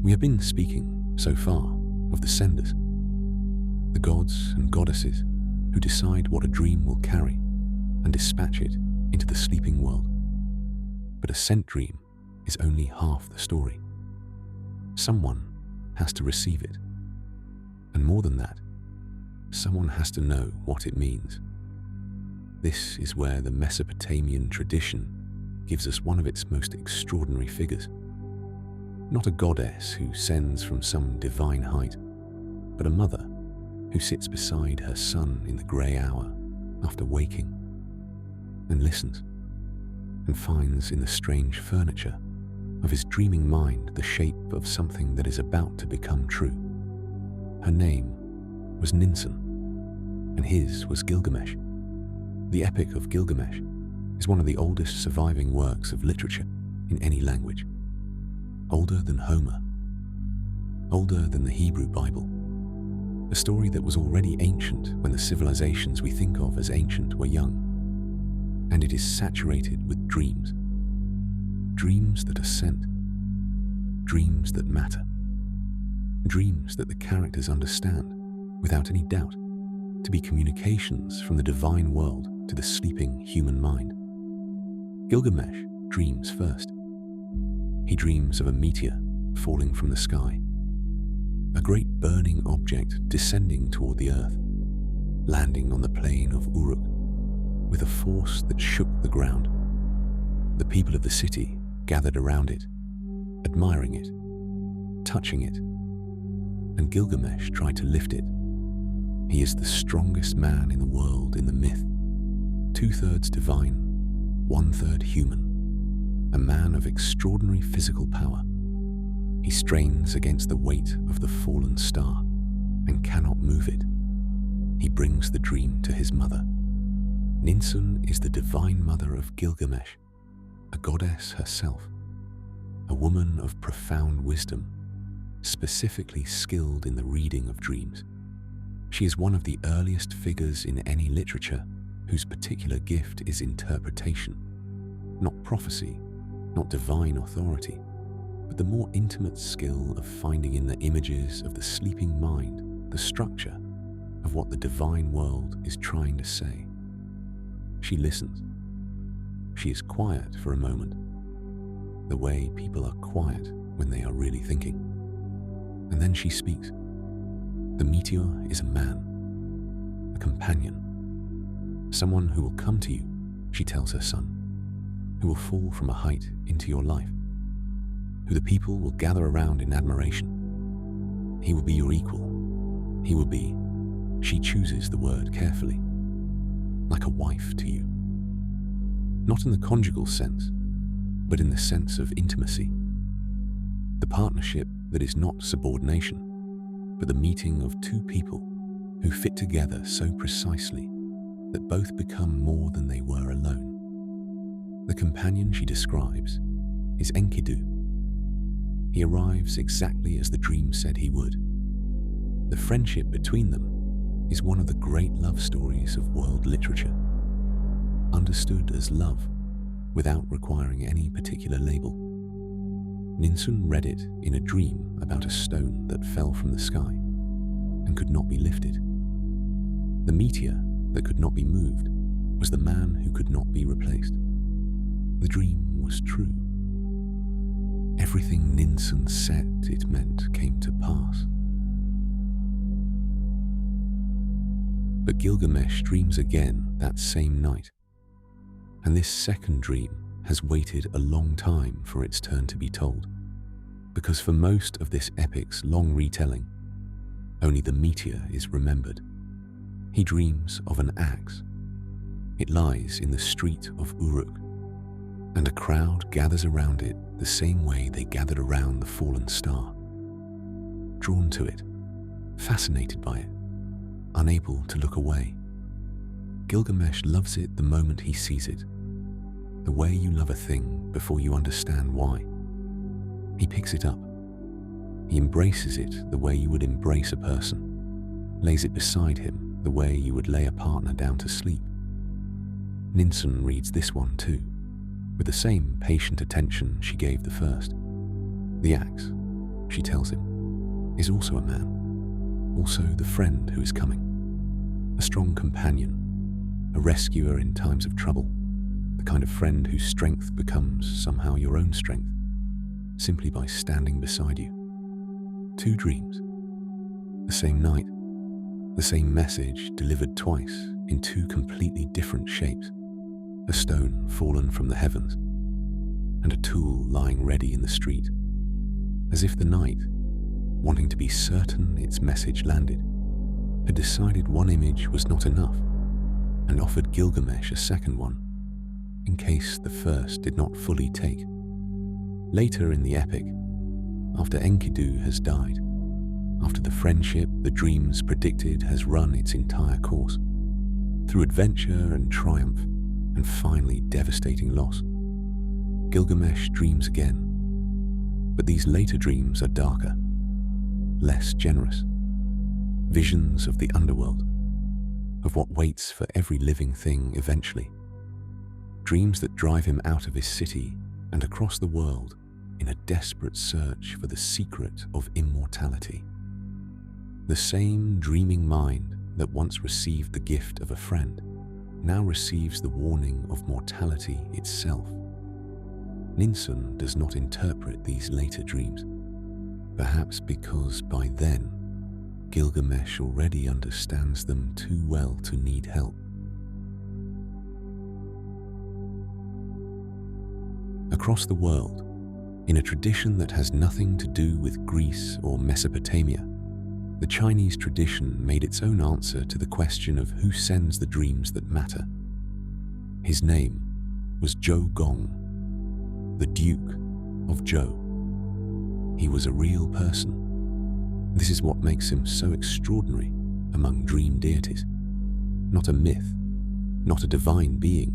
We have been speaking, so far, of the senders, the gods and goddesses who decide what a dream will carry and dispatch it into the sleeping world. But a sent dream is only half the story. Someone has to receive it. And more than that, someone has to know what it means. This is where the Mesopotamian tradition gives us one of its most extraordinary figures. Not a goddess who sends from some divine height, but a mother who sits beside her son in the grey hour after waking and listens and finds in the strange furniture of his dreaming mind the shape of something that is about to become true. Her name was Ninsun, and his was Gilgamesh. The Epic of Gilgamesh is one of the oldest surviving works of literature in any language. Older than Homer, older than the Hebrew Bible, a story that was already ancient when the civilizations we think of as ancient were young, and it is saturated with dreams. Dreams that are sent, dreams that matter, dreams that the characters understand, without any doubt, to be communications from the divine world to the sleeping human mind. Gilgamesh dreams first. He dreams of a meteor falling from the sky, a great burning object descending toward the earth, landing on the plain of Uruk with a force that shook the ground. The people of the city gathered around it, admiring it, touching it, and Gilgamesh tried to lift it. He is the strongest man in the world in the myth, 2/3 divine, 1/3 human, a man of extraordinary physical power. He strains against the weight of the fallen star and cannot move it. He brings the dream to his mother. Ninsun is the divine mother of Gilgamesh, a goddess herself, a woman of profound wisdom, specifically skilled in the reading of dreams. She is one of the earliest figures in any literature whose particular gift is interpretation, not prophecy, not divine authority, but the more intimate skill of finding in the images of the sleeping mind the structure of what the divine world is trying to say. She listens. She is quiet for a moment, the way people are quiet when they are really thinking. And then she speaks. The meteor is a man, a companion, someone who will come to you, she tells her son, who will fall from a height into your life, who the people will gather around in admiration. He will be your equal. He will be, she chooses the word carefully, like a wife to you. Not in the conjugal sense, but in the sense of intimacy. The partnership that is not subordination, but the meeting of two people who fit together so precisely that both become more than they were alone. The companion she describes is Enkidu. He arrives exactly as the dream said he would. The friendship between them is one of the great love stories of world literature, understood as love without requiring any particular label. Ninsun read it in a dream about a stone that fell from the sky and could not be lifted. The meteor that could not be moved was the man who could not be replaced. The dream was true. Everything Ninsun said it meant came to pass. But Gilgamesh dreams again that same night, and this second dream has waited a long time for its turn to be told, because for most of this epic's long retelling, only the meteor is remembered. He dreams of an axe. It lies in the street of Uruk, and a crowd gathers around it the same way they gathered around the fallen star. Drawn to it, fascinated by it, unable to look away. Gilgamesh loves it the moment he sees it, the way you love a thing before you understand why. He picks it up. He embraces it the way you would embrace a person, lays it beside him the way you would lay a partner down to sleep. Ninsun reads this one too, with the same patient attention she gave the first. The axe, she tells him, is also a man, also the friend who is coming, a strong companion, a rescuer in times of trouble, the kind of friend whose strength becomes somehow your own strength, simply by standing beside you. Two dreams, the same night, the same message delivered twice in two completely different shapes, a stone fallen from the heavens, and a tool lying ready in the street, as if the night, wanting to be certain its message landed, had decided one image was not enough and offered Gilgamesh a second one, in case the first did not fully take. Later in the epic, after Enkidu has died, after the friendship the dreams predicted has run its entire course, through adventure and triumph, and finally devastating loss, Gilgamesh dreams again. But these later dreams are darker, less generous. Visions of the underworld, of what waits for every living thing eventually. Dreams that drive him out of his city and across the world in a desperate search for the secret of immortality. The same dreaming mind that once received the gift of a friend now receives the warning of mortality itself. Ninsun does not interpret these later dreams, perhaps because by then Gilgamesh already understands them too well to need help. Across the world, in a tradition that has nothing to do with Greece or Mesopotamia, the Chinese tradition made its own answer to the question of who sends the dreams that matter. His name was Zhou Gong, the Duke of Zhou. He was a real person. This is what makes him so extraordinary among dream deities. Not a myth, not a divine being,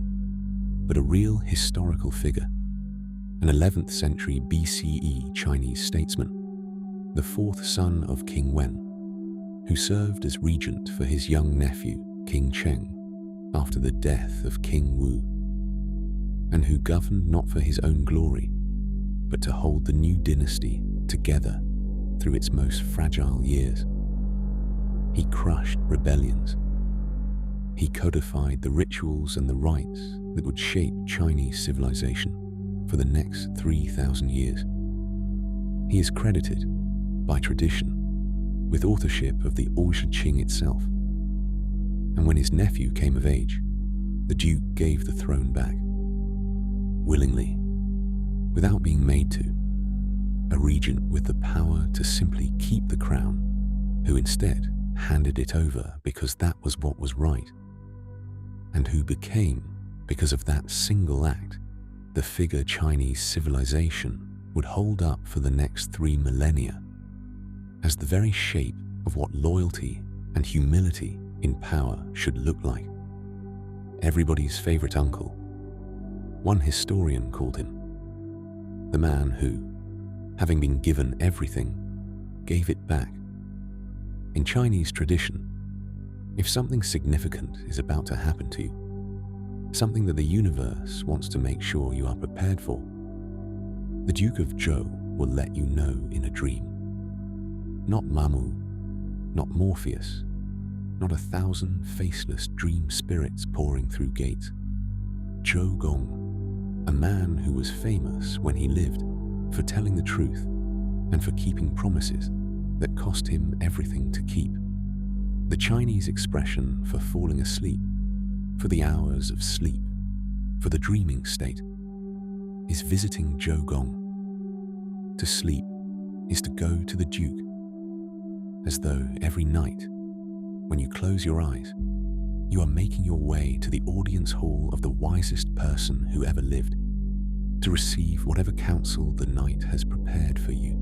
but a real historical figure. An 11th century BCE Chinese statesman, the fourth son of King Wen, who served as regent for his young nephew, King Cheng, after the death of King Wu, and who governed not for his own glory, but to hold the new dynasty together through its most fragile years. He crushed rebellions. He codified the rituals and the rites that would shape Chinese civilization for the next 3,000 years. He is credited, by tradition, with authorship of the Old Qing itself. And when his nephew came of age, the Duke gave the throne back, willingly, without being made to, a regent with the power to simply keep the crown, who instead handed it over because that was what was right, and who became, because of that single act, the figure Chinese civilization would hold up for the next 3 millennia as the very shape of what loyalty and humility in power should look like. Everybody's favorite uncle. One historian called him the man who, having been given everything, gave it back. In Chinese tradition, if something significant is about to happen to you, something that the universe wants to make sure you are prepared for, the Duke of Zhou will let you know in a dream. Not Mamu, not Morpheus, not 1,000 faceless dream spirits pouring through gates. Zhou Gong, a man who was famous when he lived for telling the truth and for keeping promises that cost him everything to keep. The Chinese expression for falling asleep, for the hours of sleep, for the dreaming state, is visiting Zhou Gong. To sleep is to go to the Duke, as though every night, when you close your eyes, you are making your way to the audience hall of the wisest person who ever lived, to receive whatever counsel the night has prepared for you.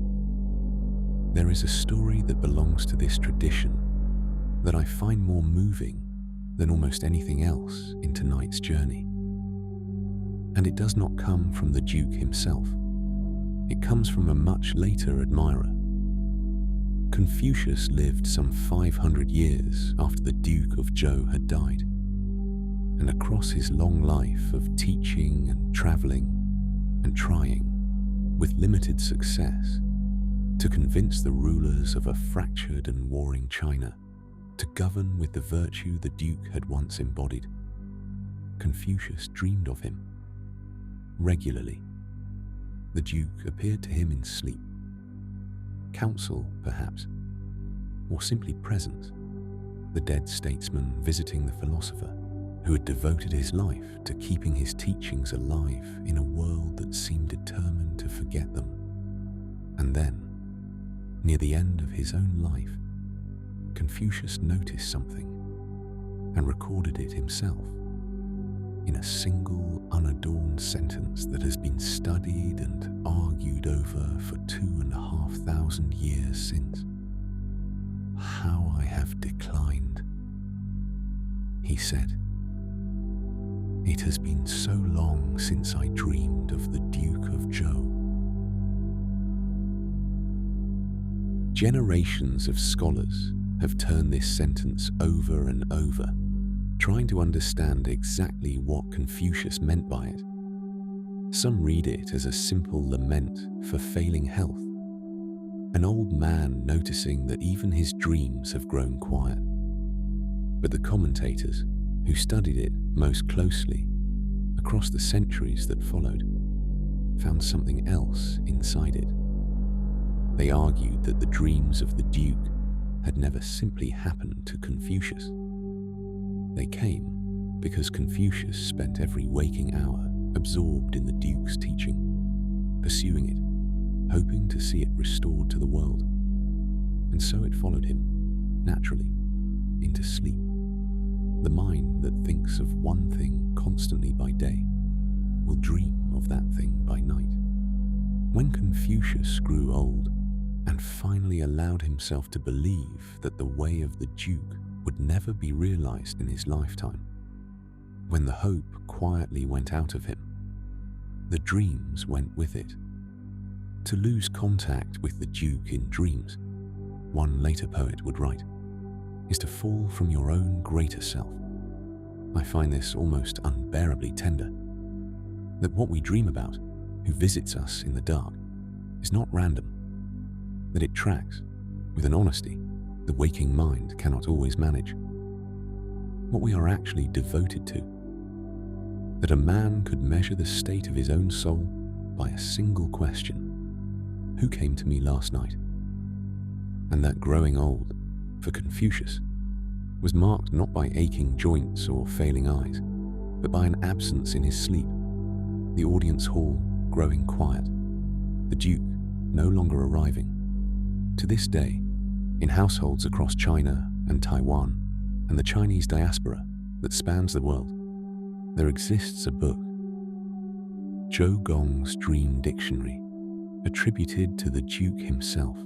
There is a story that belongs to this tradition that I find more moving than almost anything else in tonight's journey. And it does not come from the Duke himself. It comes from a much later admirer. Confucius lived some 500 years after the Duke of Zhou had died, and across his long life of teaching and traveling and trying, with limited success, to convince the rulers of a fractured and warring China to govern with the virtue the Duke had once embodied, Confucius dreamed of him. Regularly, the Duke appeared to him in sleep. Counsel, perhaps, or simply presence, the dead statesman visiting the philosopher who had devoted his life to keeping his teachings alive in a world that seemed determined to forget them. And then, near the end of his own life, Confucius noticed something and recorded it himself in a single unadorned sentence that has been studied and argued over for 2,500 years since. "How I have declined," he said. "It has been so long since I dreamed of the Duke of Zhou." Generations of scholars have turned this sentence over and over, trying to understand exactly what Confucius meant by it. Some read it as a simple lament for failing health, an old man noticing that even his dreams have grown quiet. But the commentators, who studied it most closely across the centuries that followed, found something else inside it. They argued that the dreams of the Duke had never simply happened to Confucius. They came because Confucius spent every waking hour absorbed in the Duke's teaching, pursuing it, hoping to see it restored to the world. And so it followed him, naturally, into sleep. The mind that thinks of one thing constantly by day will dream of that thing by night. When Confucius grew old and finally allowed himself to believe that the way of the Duke would never be realized in his lifetime, when the hope quietly went out of him, the dreams went with it. To lose contact with the Duke in dreams, one later poet would write, is to fall from your own greater self. I find this almost unbearably tender, that what we dream about, who visits us in the dark, is not random, that it tracks, with an honesty the waking mind cannot always manage, what we are actually devoted to, that a man could measure the state of his own soul by a single question: who came to me last night? And that growing old, for Confucius, was marked not by aching joints or failing eyes, but by an absence in his sleep, the audience hall growing quiet, the Duke no longer arriving. To this day, in households across China and Taiwan and the Chinese diaspora that spans the world, there exists a book, Zhou Gong's Dream Dictionary, attributed to the Duke himself,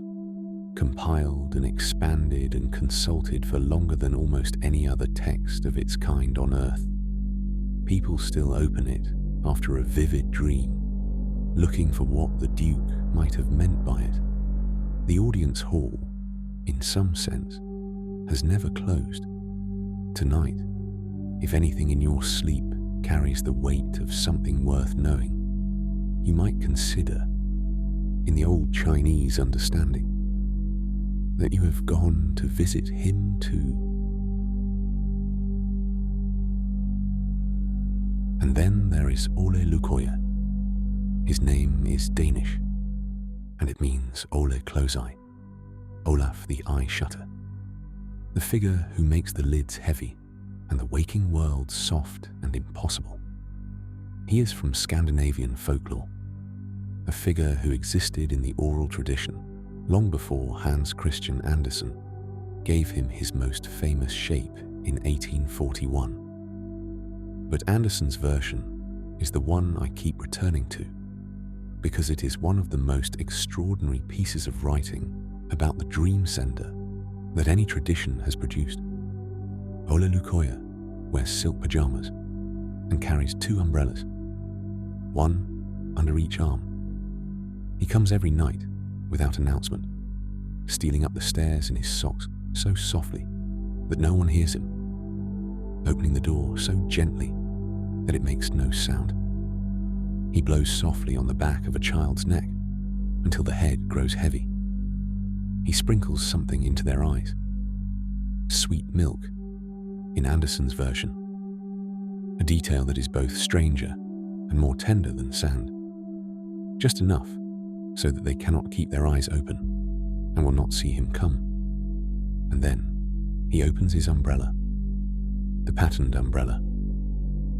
compiled and expanded and consulted for longer than almost any other text of its kind on Earth. People still open it after a vivid dream, looking for what the Duke might have meant by it. The audience hall, in some sense, has never closed. Tonight, if anything in your sleep carries the weight of something worth knowing, you might consider, in the old Chinese understanding, that you have gone to visit him too. And then there is Ole Lukøje. His name is Danish, and it means Ole Close Eye, Olaf the Eye Shutter, the figure who makes the lids heavy and the waking world soft and impossible. He is from Scandinavian folklore, a figure who existed in the oral tradition long before Hans Christian Andersen gave him his most famous shape in 1841. But Andersen's version is the one I keep returning to, because it is one of the most extraordinary pieces of writing about the dream sender that any tradition has produced. Ole Lukøje wears silk pajamas and carries 2 umbrellas, one under each arm. He comes every night without announcement, stealing up the stairs in his socks so softly that no one hears him, opening the door so gently that it makes no sound. He blows softly on the back of a child's neck until the head grows heavy. He sprinkles something into their eyes. Sweet milk, in Andersen's version. A detail that is both stranger and more tender than sand. Just enough so that they cannot keep their eyes open and will not see him come. And then he opens his umbrella, the patterned umbrella,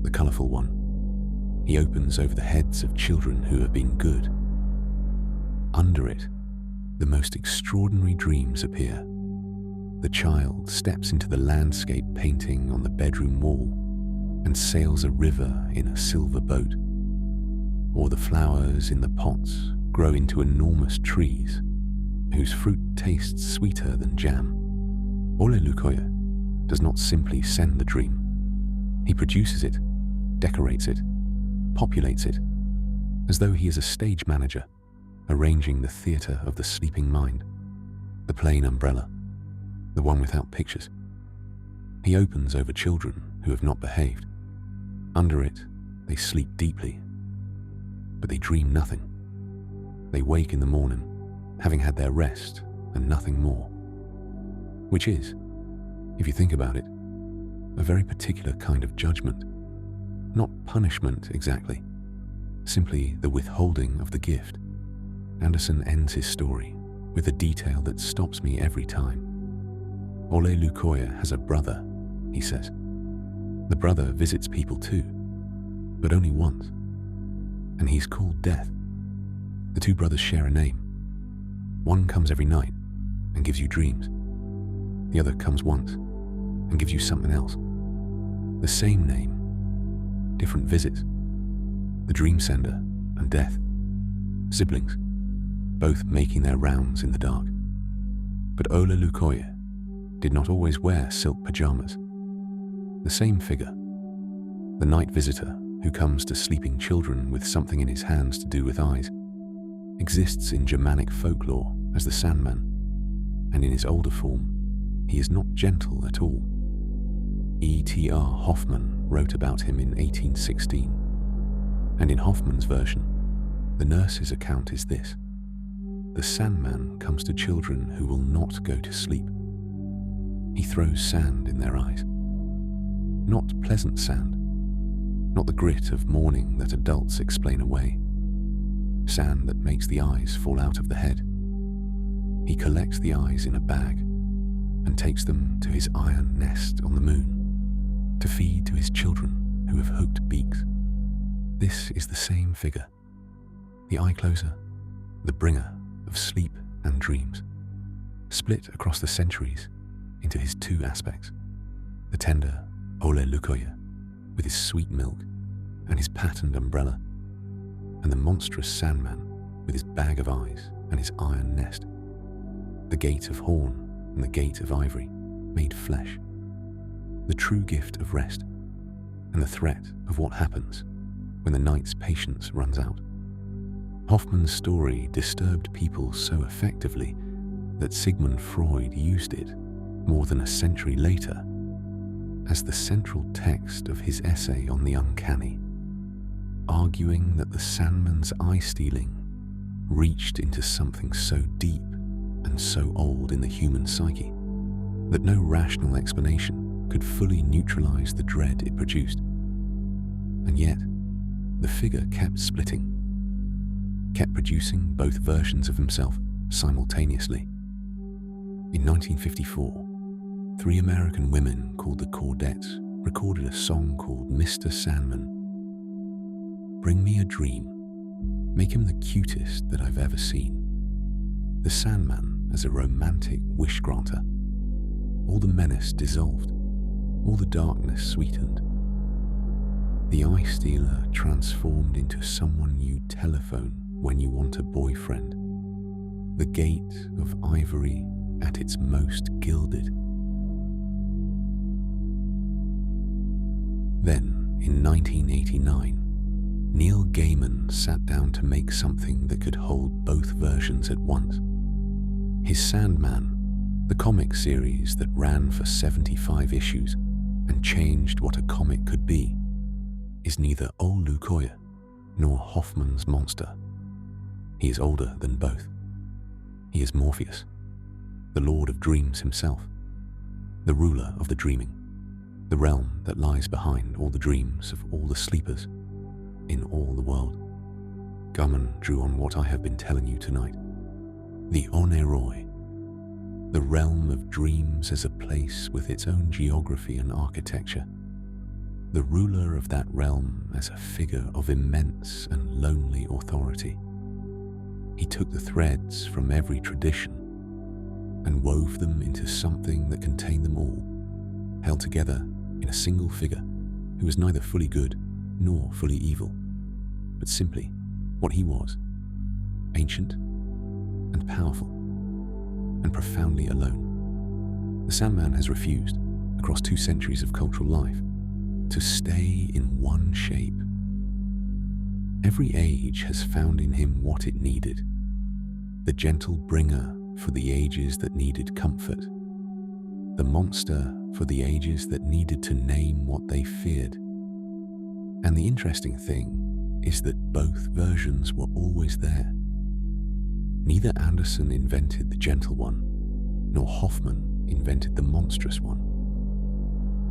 the colourful one. He opens over the heads of children who have been good. Under it, the most extraordinary dreams appear. The child steps into the landscape painting on the bedroom wall and sails a river in a silver boat. Or the flowers in the pots grow into enormous trees whose fruit tastes sweeter than jam. Ole Lukøje does not simply send the dream. He produces it, decorates it, populates it, as though he is a stage manager, arranging the theatre of the sleeping mind. The plain umbrella, the one without pictures. He opens over children who have not behaved. Under it, they sleep deeply, but they dream nothing. They wake in the morning, having had their rest and nothing more. Which is, if you think about it, a very particular kind of judgment. Not punishment exactly, simply the withholding of the gift. Andersen ends his story with a detail that stops me every time. Ole Lukøje has a brother, he says. The brother visits people too, but only once. And he's called Death. The 2 brothers share a name. One comes every night and gives you dreams. The other comes once and gives you something else. The same name, different visits. The dream sender and Death, siblings, both making their rounds in the dark. But Ole Lukøje did not always wear silk pajamas. The same figure, the night visitor who comes to sleeping children with something in his hands to do with eyes, exists in Germanic folklore as the Sandman, and in his older form, he is not gentle at all. E.T.R. Hoffmann wrote about him in 1816, and in Hoffmann's version, the nurse's account is this: the Sandman comes to children who will not go to sleep. He throws sand in their eyes. Not pleasant sand, not the grit of morning that adults explain away. Sand that makes the eyes fall out of the head. He collects the eyes in a bag and takes them to his iron nest on the moon to feed to his children who have hooked beaks. This is the same figure, the eye closer, the bringer of sleep and dreams, split across the centuries into his 2 aspects: the tender Ole Lukøje with his sweet milk and his patterned umbrella, and the monstrous Sandman with his bag of eyes and his iron nest, the gate of horn and the gate of ivory made flesh, the true gift of rest, and the threat of what happens when the night's patience runs out. Hoffmann's story disturbed people so effectively that Sigmund Freud used it, more than a century later, as the central text of his essay on the uncanny, arguing that the Sandman's eye-stealing reached into something so deep and so old in the human psyche that no rational explanation could fully neutralize the dread it produced. And yet, the figure kept splitting, kept producing both versions of himself simultaneously. In 1954, 3 American women called the Chordettes recorded a song called Mr. Sandman. Bring me a dream, make him the cutest that I've ever seen. The Sandman as a romantic wish granter. All the menace dissolved, all the darkness sweetened. The eye stealer transformed into someone you telephone when you want a boyfriend. The gate of ivory at its most gilded. Then, in 1989, Neil Gaiman sat down to make something that could hold both versions at once. His Sandman, the comic series that ran for 75 issues and changed what a comic could be, is neither Ole Lukøje nor Hoffmann's monster. He is older than both. He is Morpheus, the Lord of Dreams himself, the ruler of the dreaming, the realm that lies behind all the dreams of all the sleepers in all the world. Gaiman drew on what I have been telling you tonight. The Oneiroi, the realm of dreams as a place with its own geography and architecture. The ruler of that realm as a figure of immense and lonely authority. He took the threads from every tradition and wove them into something that contained them all, held together in a single figure who was neither fully good nor fully evil, but simply what he was, ancient and powerful and profoundly alone. The Sandman has refused, across 2 centuries of cultural life, to stay in one shape. Every age has found in him what it needed, the gentle bringer for the ages that needed comfort, the monster for the ages that needed to name what they feared. And the interesting thing is that both versions were always there. Neither Anderson invented the gentle one, nor Hoffmann invented the monstrous one.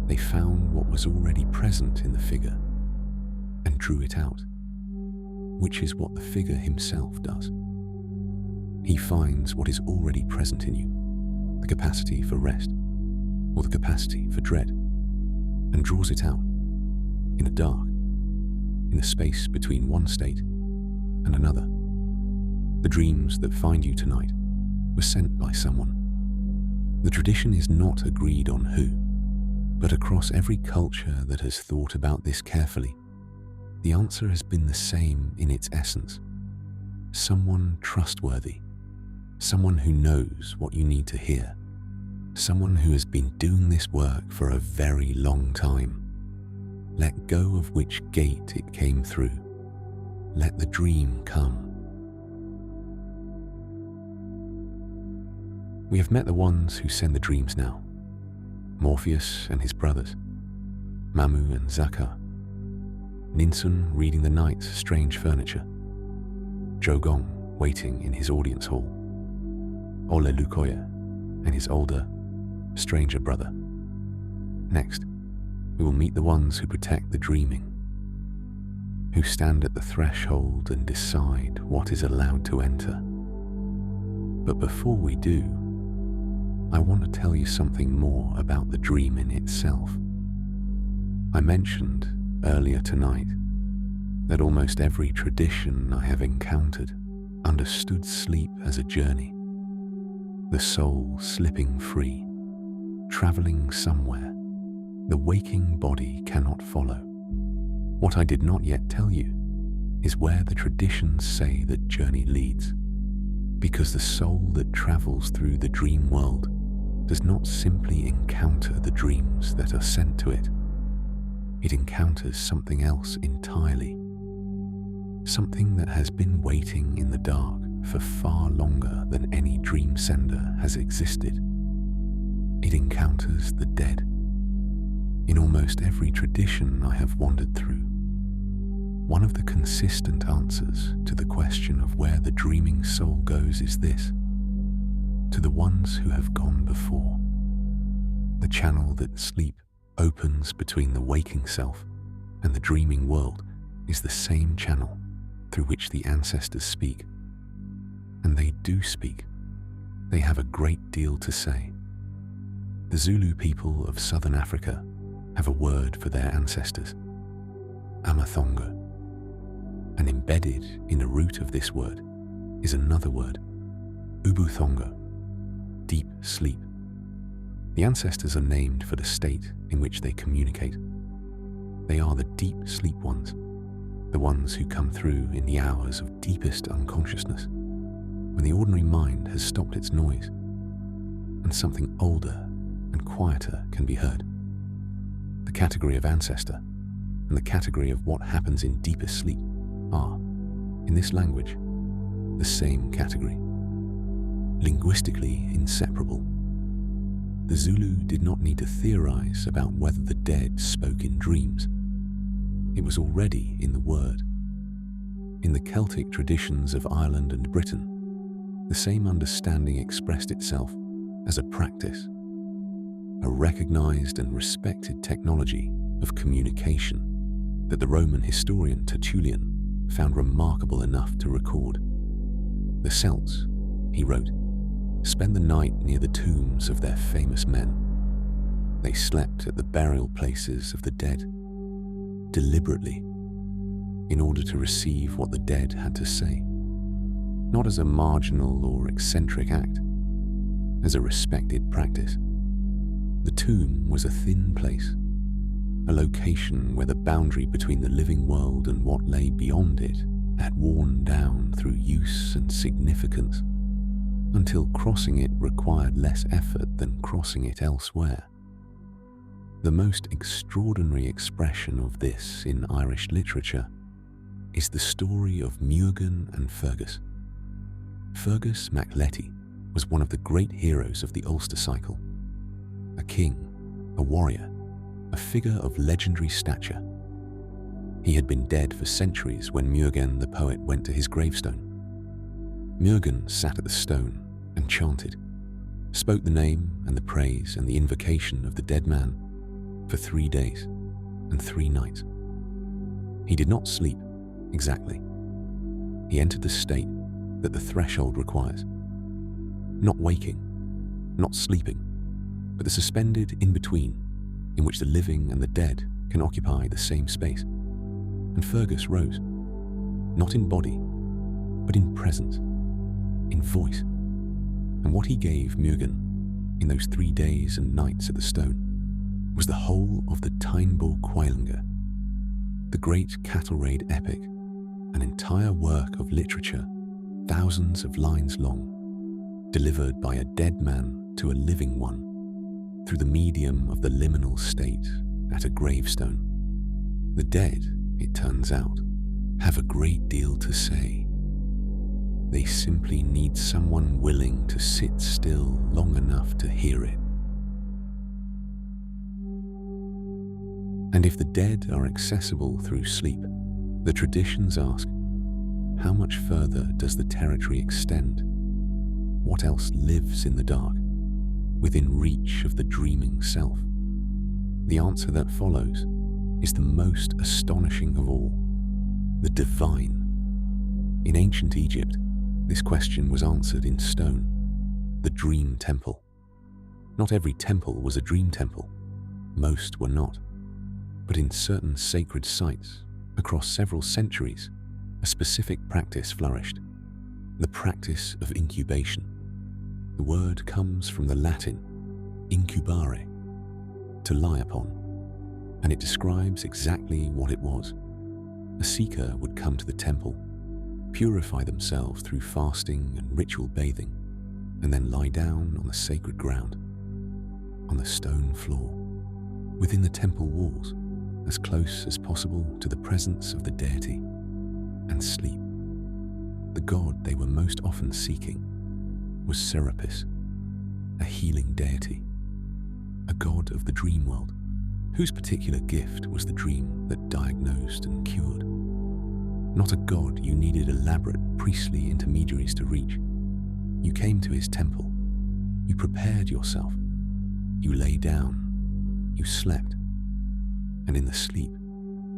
They found what was already present in the figure and drew it out, which is what the figure himself does. He finds what is already present in you, the capacity for rest, or the capacity for dread, and draws it out, in the dark, in the space between one state and another. The dreams that find you tonight were sent by someone. The tradition is not agreed on who, but across every culture that has thought about this carefully, the answer has been the same in its essence. Someone trustworthy, someone who knows what you need to hear, someone who has been doing this work for a very long time. Let go of which gate it came through. Let the dream come. We have met the ones who send the dreams now. Morpheus and his brothers, Mamu and Zaqar, Ninsun reading the night's strange furniture, Zhou Gong waiting in his audience hall, Ole Lukøje and his older, stranger brother. Next, we will meet the ones who protect the dreaming, who stand at the threshold and decide what is allowed to enter. But before we do, I want to tell you something more about the dream in itself. I mentioned earlier tonight that almost every tradition I have encountered understood sleep as a journey, the soul slipping free, traveling somewhere the waking body cannot follow. What I did not yet tell you is where the traditions say that journey leads, because the soul that travels through the dream world does not simply encounter the dreams that are sent to it. It encounters something else entirely, something that has been waiting in the dark for far longer than any dream sender has existed. It encounters the dead. In almost every tradition I have wandered through, one of the consistent answers to the question of where the dreaming soul goes is this: to the ones who have gone before. The channel that sleep opens between the waking self and the dreaming world is the same channel through which the ancestors speak. And they do speak. They have a great deal to say. The Zulu people of southern Africa have a word for their ancestors, Amathongo. And embedded in the root of this word is another word, Ubuthongo, deep sleep. The ancestors are named for the state in which they communicate. They are the deep sleep ones, the ones who come through in the hours of deepest unconsciousness, when the ordinary mind has stopped its noise, and something older and quieter can be heard. The category of ancestor and the category of what happens in deepest sleep are, in this language, the same category. Linguistically inseparable. The Zulu did not need to theorize about whether the dead spoke in dreams. It was already in the word. In the Celtic traditions of Ireland and Britain, the same understanding expressed itself as a practice, a recognized and respected technology of communication that the Roman historian Tertullian found remarkable enough to record. The Celts, he wrote, spent the night near the tombs of their famous men. They slept at the burial places of the dead, deliberately, in order to receive what the dead had to say, not as a marginal or eccentric act, as a respected practice. The tomb was a thin place, a location where the boundary between the living world and what lay beyond it had worn down through use and significance, until crossing it required less effort than crossing it elsewhere. The most extraordinary expression of this in Irish literature is the story of Muirgin and Fergus. Fergus MacLetty was one of the great heroes of the Ulster cycle, a king, a warrior, a figure of legendary stature. He had been dead for centuries when Muirgin the poet went to his gravestone. Muirgin sat at the stone and chanted, spoke the name and the praise and the invocation of the dead man for 3 days and 3 nights. He did not sleep, exactly. He entered the state that the threshold requires. Not waking, not sleeping, but the suspended in-between in which the living and the dead can occupy the same space. And Fergus rose, not in body, but in presence, in voice. And what he gave Muirgin in those 3 days and nights at the stone was the whole of the Tainbo Quailnga, the great cattle raid epic, an entire work of literature, thousands of lines long, delivered by a dead man to a living one, through the medium of the liminal state at a gravestone. The dead, it turns out, have a great deal to say. They simply need someone willing to sit still long enough to hear it. And if the dead are accessible through sleep, the traditions ask, how much further does the territory extend? What else lives in the dark, within reach of the dreaming self? The answer that follows is the most astonishing of all, the divine. In ancient Egypt, this question was answered in stone, the dream temple. Not every temple was a dream temple, most were not, but in certain sacred sites, across several centuries, a specific practice flourished, the practice of incubation. The word comes from the Latin incubare, to lie upon, and it describes exactly what it was. A seeker would come to the temple, purify themselves through fasting and ritual bathing, and then lie down on the sacred ground, on the stone floor, within the temple walls, as close as possible to the presence of the deity, and sleep. The god they were most often seeking was Serapis, a healing deity, a god of the dream world, whose particular gift was the dream that diagnosed and cured. Not a god you needed elaborate priestly intermediaries to reach. You came to his temple, you prepared yourself, you lay down, you slept, and in the sleep,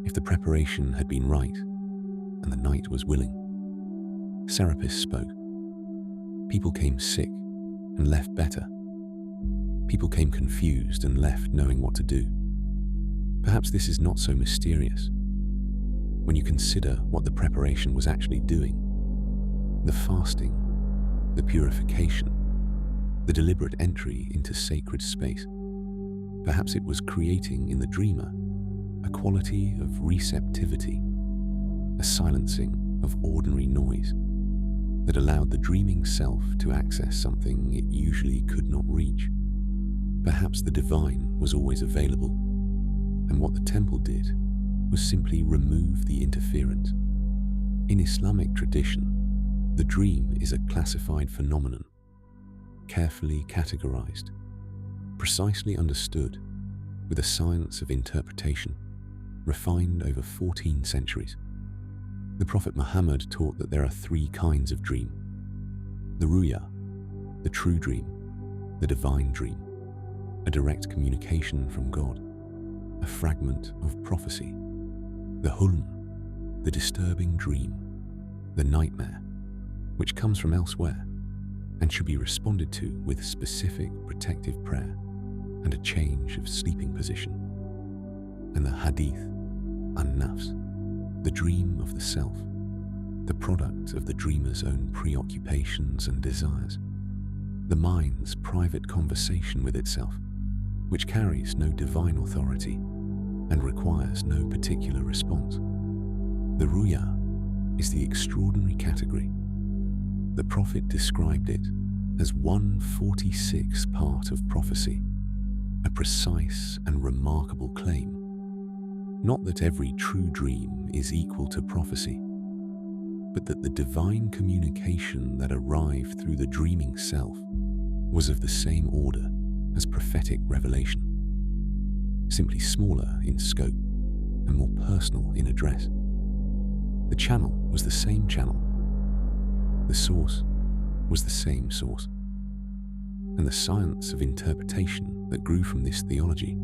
if the preparation had been right and the night was willing, Serapis spoke. People came sick and left better. People came confused and left knowing what to do. Perhaps this is not so mysterious when you consider what the preparation was actually doing. The fasting, the purification, the deliberate entry into sacred space. Perhaps it was creating in the dreamer a quality of receptivity, a silencing of ordinary noise that allowed the dreaming self to access something it usually could not reach. Perhaps the divine was always available, and what the temple did was simply remove the interference. In Islamic tradition, the dream is a classified phenomenon, carefully categorized, precisely understood, with a science of interpretation refined over 14 centuries. The Prophet Muhammad taught that there are 3 kinds of dream: the ruya, the true dream, the divine dream, a direct communication from God, a fragment of prophecy; the hulm, the disturbing dream, the nightmare, which comes from elsewhere and should be responded to with specific protective prayer and a change of sleeping position; and the hadith, an-nafs, the dream of the self, the product of the dreamer's own preoccupations and desires, the mind's private conversation with itself, which carries no divine authority and requires no particular response. The ruya is the extraordinary category. The Prophet described it as 1/46th part of prophecy, a precise and remarkable claim. Not that every true dream is equal to prophecy, but that the divine communication that arrived through the dreaming self was of the same order as prophetic revelation, simply smaller in scope and more personal in address. The channel was the same channel. The source was the same source. And the science of interpretation that grew from this theology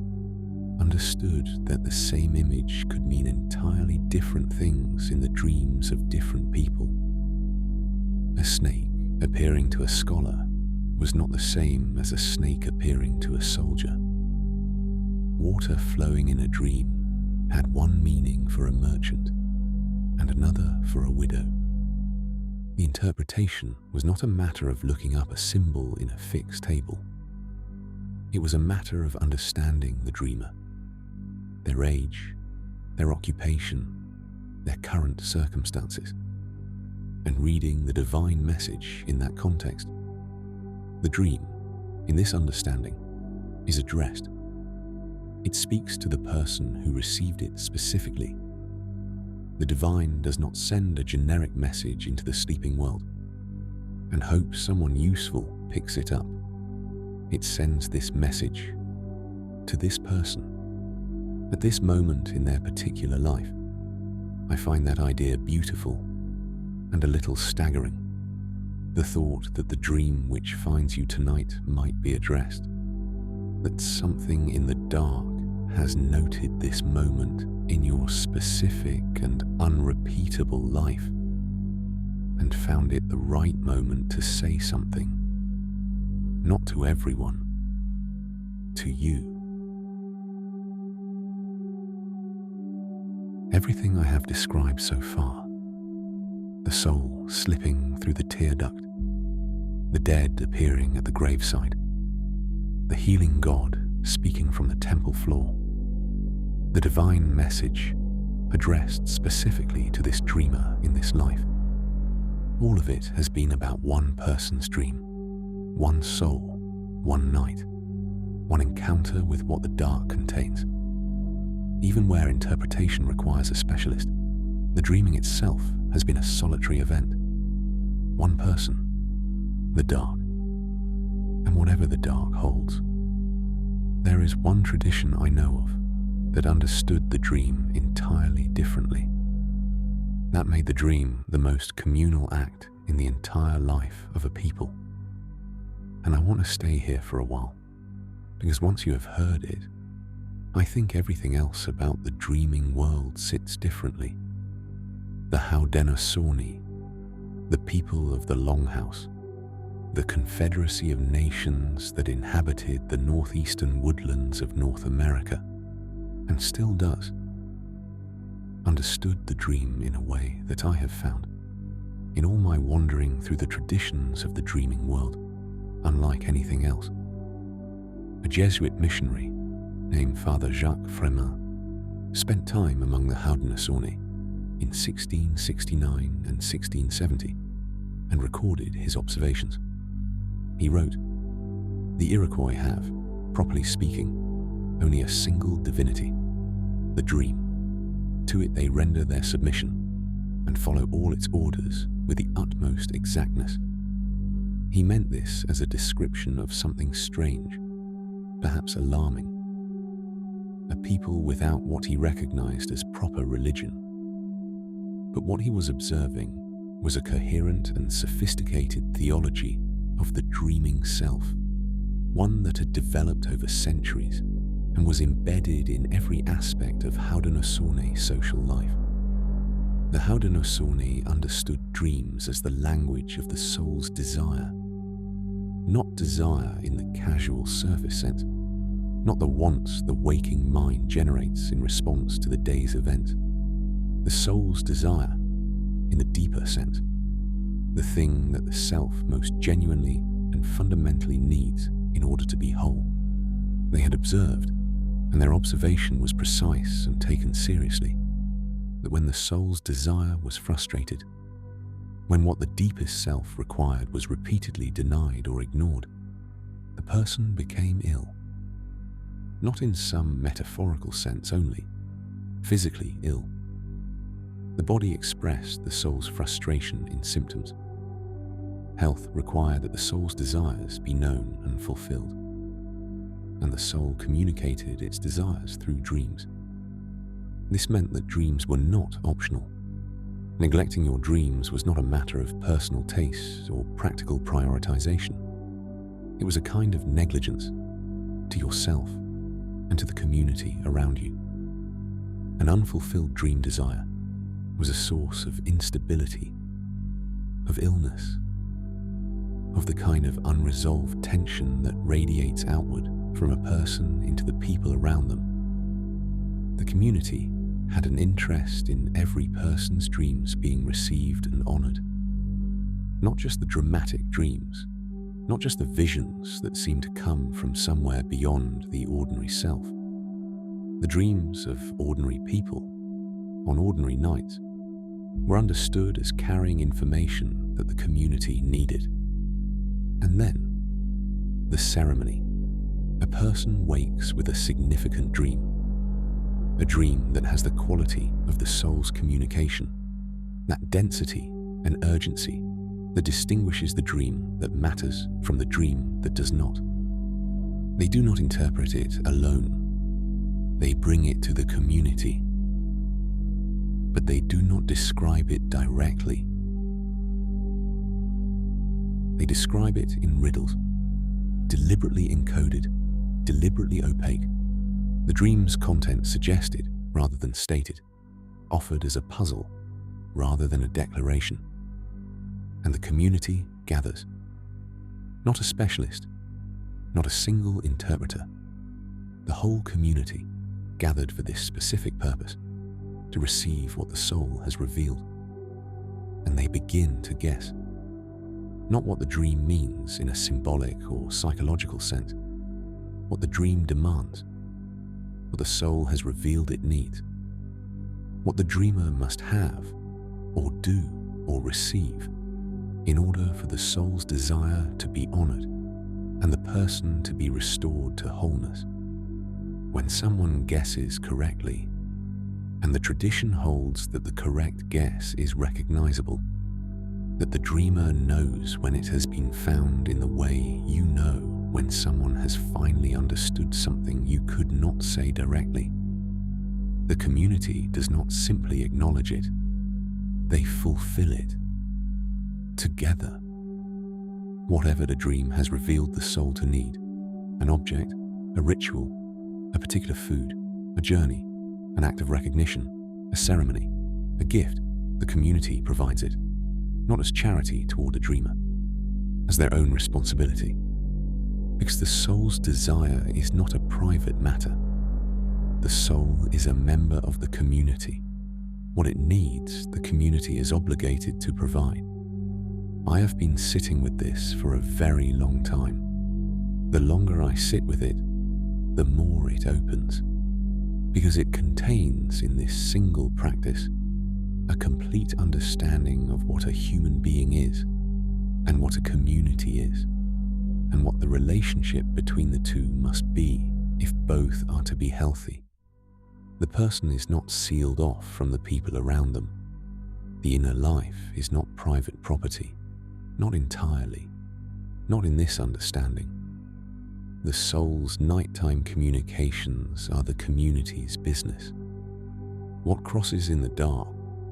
understood that the same image could mean entirely different things in the dreams of different people. A snake appearing to a scholar was not the same as a snake appearing to a soldier. Water flowing in a dream had one meaning for a merchant and another for a widow. The interpretation was not a matter of looking up a symbol in a fixed table. It was a matter of understanding the dreamer, their age, their occupation, their current circumstances, and reading the divine message in that context. The dream, in this understanding, is addressed. It speaks to the person who received it specifically. The divine does not send a generic message into the sleeping world and hope someone useful picks it up. It sends this message to this person at this moment in their particular life. I find that idea beautiful and a little staggering. The thought that the dream which finds you tonight might be addressed, that something in the dark has noted this moment in your specific and unrepeatable life and found it the right moment to say something, not to everyone, to you. Everything I have described so far, the soul slipping through the tear duct, the dead appearing at the graveside, the healing God speaking from the temple floor, the divine message addressed specifically to this dreamer in this life. All of it has been about one person's dream, one soul, one night, one encounter with what the dark contains. Even where interpretation requires a specialist, the dreaming itself has been a solitary event. One person, the dark, and whatever the dark holds. There is one tradition I know of that understood the dream entirely differently. That made the dream the most communal act in the entire life of a people. And I want to stay here for a while, because once you have heard it, I think everything else about the dreaming world sits differently. The Haudenosaunee, the people of the Longhouse, the confederacy of nations that inhabited the northeastern woodlands of North America, and still does, understood the dream in a way that I have found, in all my wandering through the traditions of the dreaming world, unlike anything else. A Jesuit missionary named Father Jacques Fremin spent time among the Haudenosaunee in 1669 and 1670 and recorded his observations. He wrote, "The Iroquois have, properly speaking, only a single divinity, the dream. To it they render their submission and follow all its orders with the utmost exactness." He meant this as a description of something strange, perhaps alarming, a people without what he recognized as proper religion. But what he was observing was a coherent and sophisticated theology of the dreaming self, one that had developed over centuries and was embedded in every aspect of Haudenosaunee social life. The Haudenosaunee understood dreams as the language of the soul's desire, not desire in the casual surface sense, not the wants the waking mind generates in response to the day's events. The soul's desire in the deeper sense, the thing that the self most genuinely and fundamentally needs in order to be whole. They had observed, and their observation was precise and taken seriously, that when the soul's desire was frustrated, when what the deepest self required was repeatedly denied or ignored, the person became ill. Not in some metaphorical sense only, physically ill. The body expressed the soul's frustration in symptoms. Health required that the soul's desires be known and fulfilled, and the soul communicated its desires through dreams. This meant that dreams were not optional. Neglecting your dreams was not a matter of personal taste or practical prioritization. It was a kind of negligence to yourself and to the community around you. An unfulfilled dream desire was a source of instability, of illness, of the kind of unresolved tension that radiates outward from a person into the people around them. The community had an interest in every person's dreams being received and honored. Not just the dramatic dreams, not just the visions that seemed to come from somewhere beyond the ordinary self. The dreams of ordinary people on ordinary nights were understood as carrying information that the community needed. And then, the ceremony. A person wakes with a significant dream, a dream that has the quality of the soul's communication, that density and urgency that distinguishes the dream that matters from the dream that does not. They do not interpret it alone. They bring it to the community, but they do not describe it directly. They describe it in riddles, deliberately encoded, deliberately opaque. The dream's content suggested rather than stated, offered as a puzzle rather than a declaration. And the community gathers. Not a specialist, not a single interpreter. The whole community gathered for this specific purpose, to receive what the soul has revealed. And they begin to guess. Not what the dream means in a symbolic or psychological sense, what the dream demands, what the soul has revealed it needs. what the dreamer must have, or do, or receive, in order for the soul's desire to be honored and the person to be restored to wholeness. When someone guesses correctly, and the tradition holds that the correct guess is recognizable, that the dreamer knows when it has been found in the way you know when someone has finally understood something you could not say directly. The community does not simply acknowledge it, they fulfill it. Together. Whatever the dream has revealed the soul to need, an object, a ritual, a particular food, a journey, an act of recognition, a ceremony, a gift, the community provides it, not as charity toward the dreamer, as their own responsibility. Because the soul's desire is not a private matter. The soul is a member of the community. What it needs, the community is obligated to provide. I have been sitting with this for a very long time. The longer I sit with it, the more it opens, because it contains in this single practice a complete understanding of what a human being is, and what a community is, and what the relationship between the two must be if both are to be healthy. The person is not sealed off from the people around them. The inner life is not private property, not entirely, not in this understanding. The soul's nighttime communications are the community's business. What crosses in the dark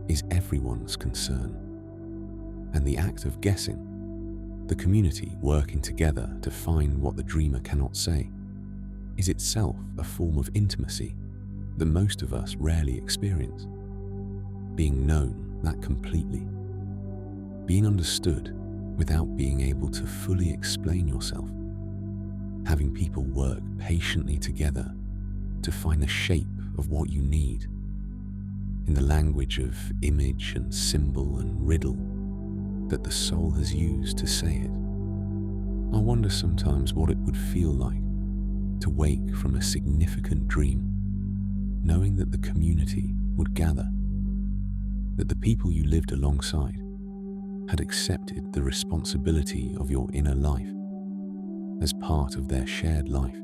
is everyone's concern. And the act of guessing, the community working together to find what the dreamer cannot say, is itself a form of intimacy that most of us rarely experience. Being known that completely. Being understood without being able to fully explain yourself. Having people work patiently together to find the shape of what you need, in the language of image and symbol and riddle that the soul has used to say it. I wonder sometimes what it would feel like to wake from a significant dream, knowing that the community would gather, that the people you lived alongside had accepted the responsibility of your inner life as part of their shared life,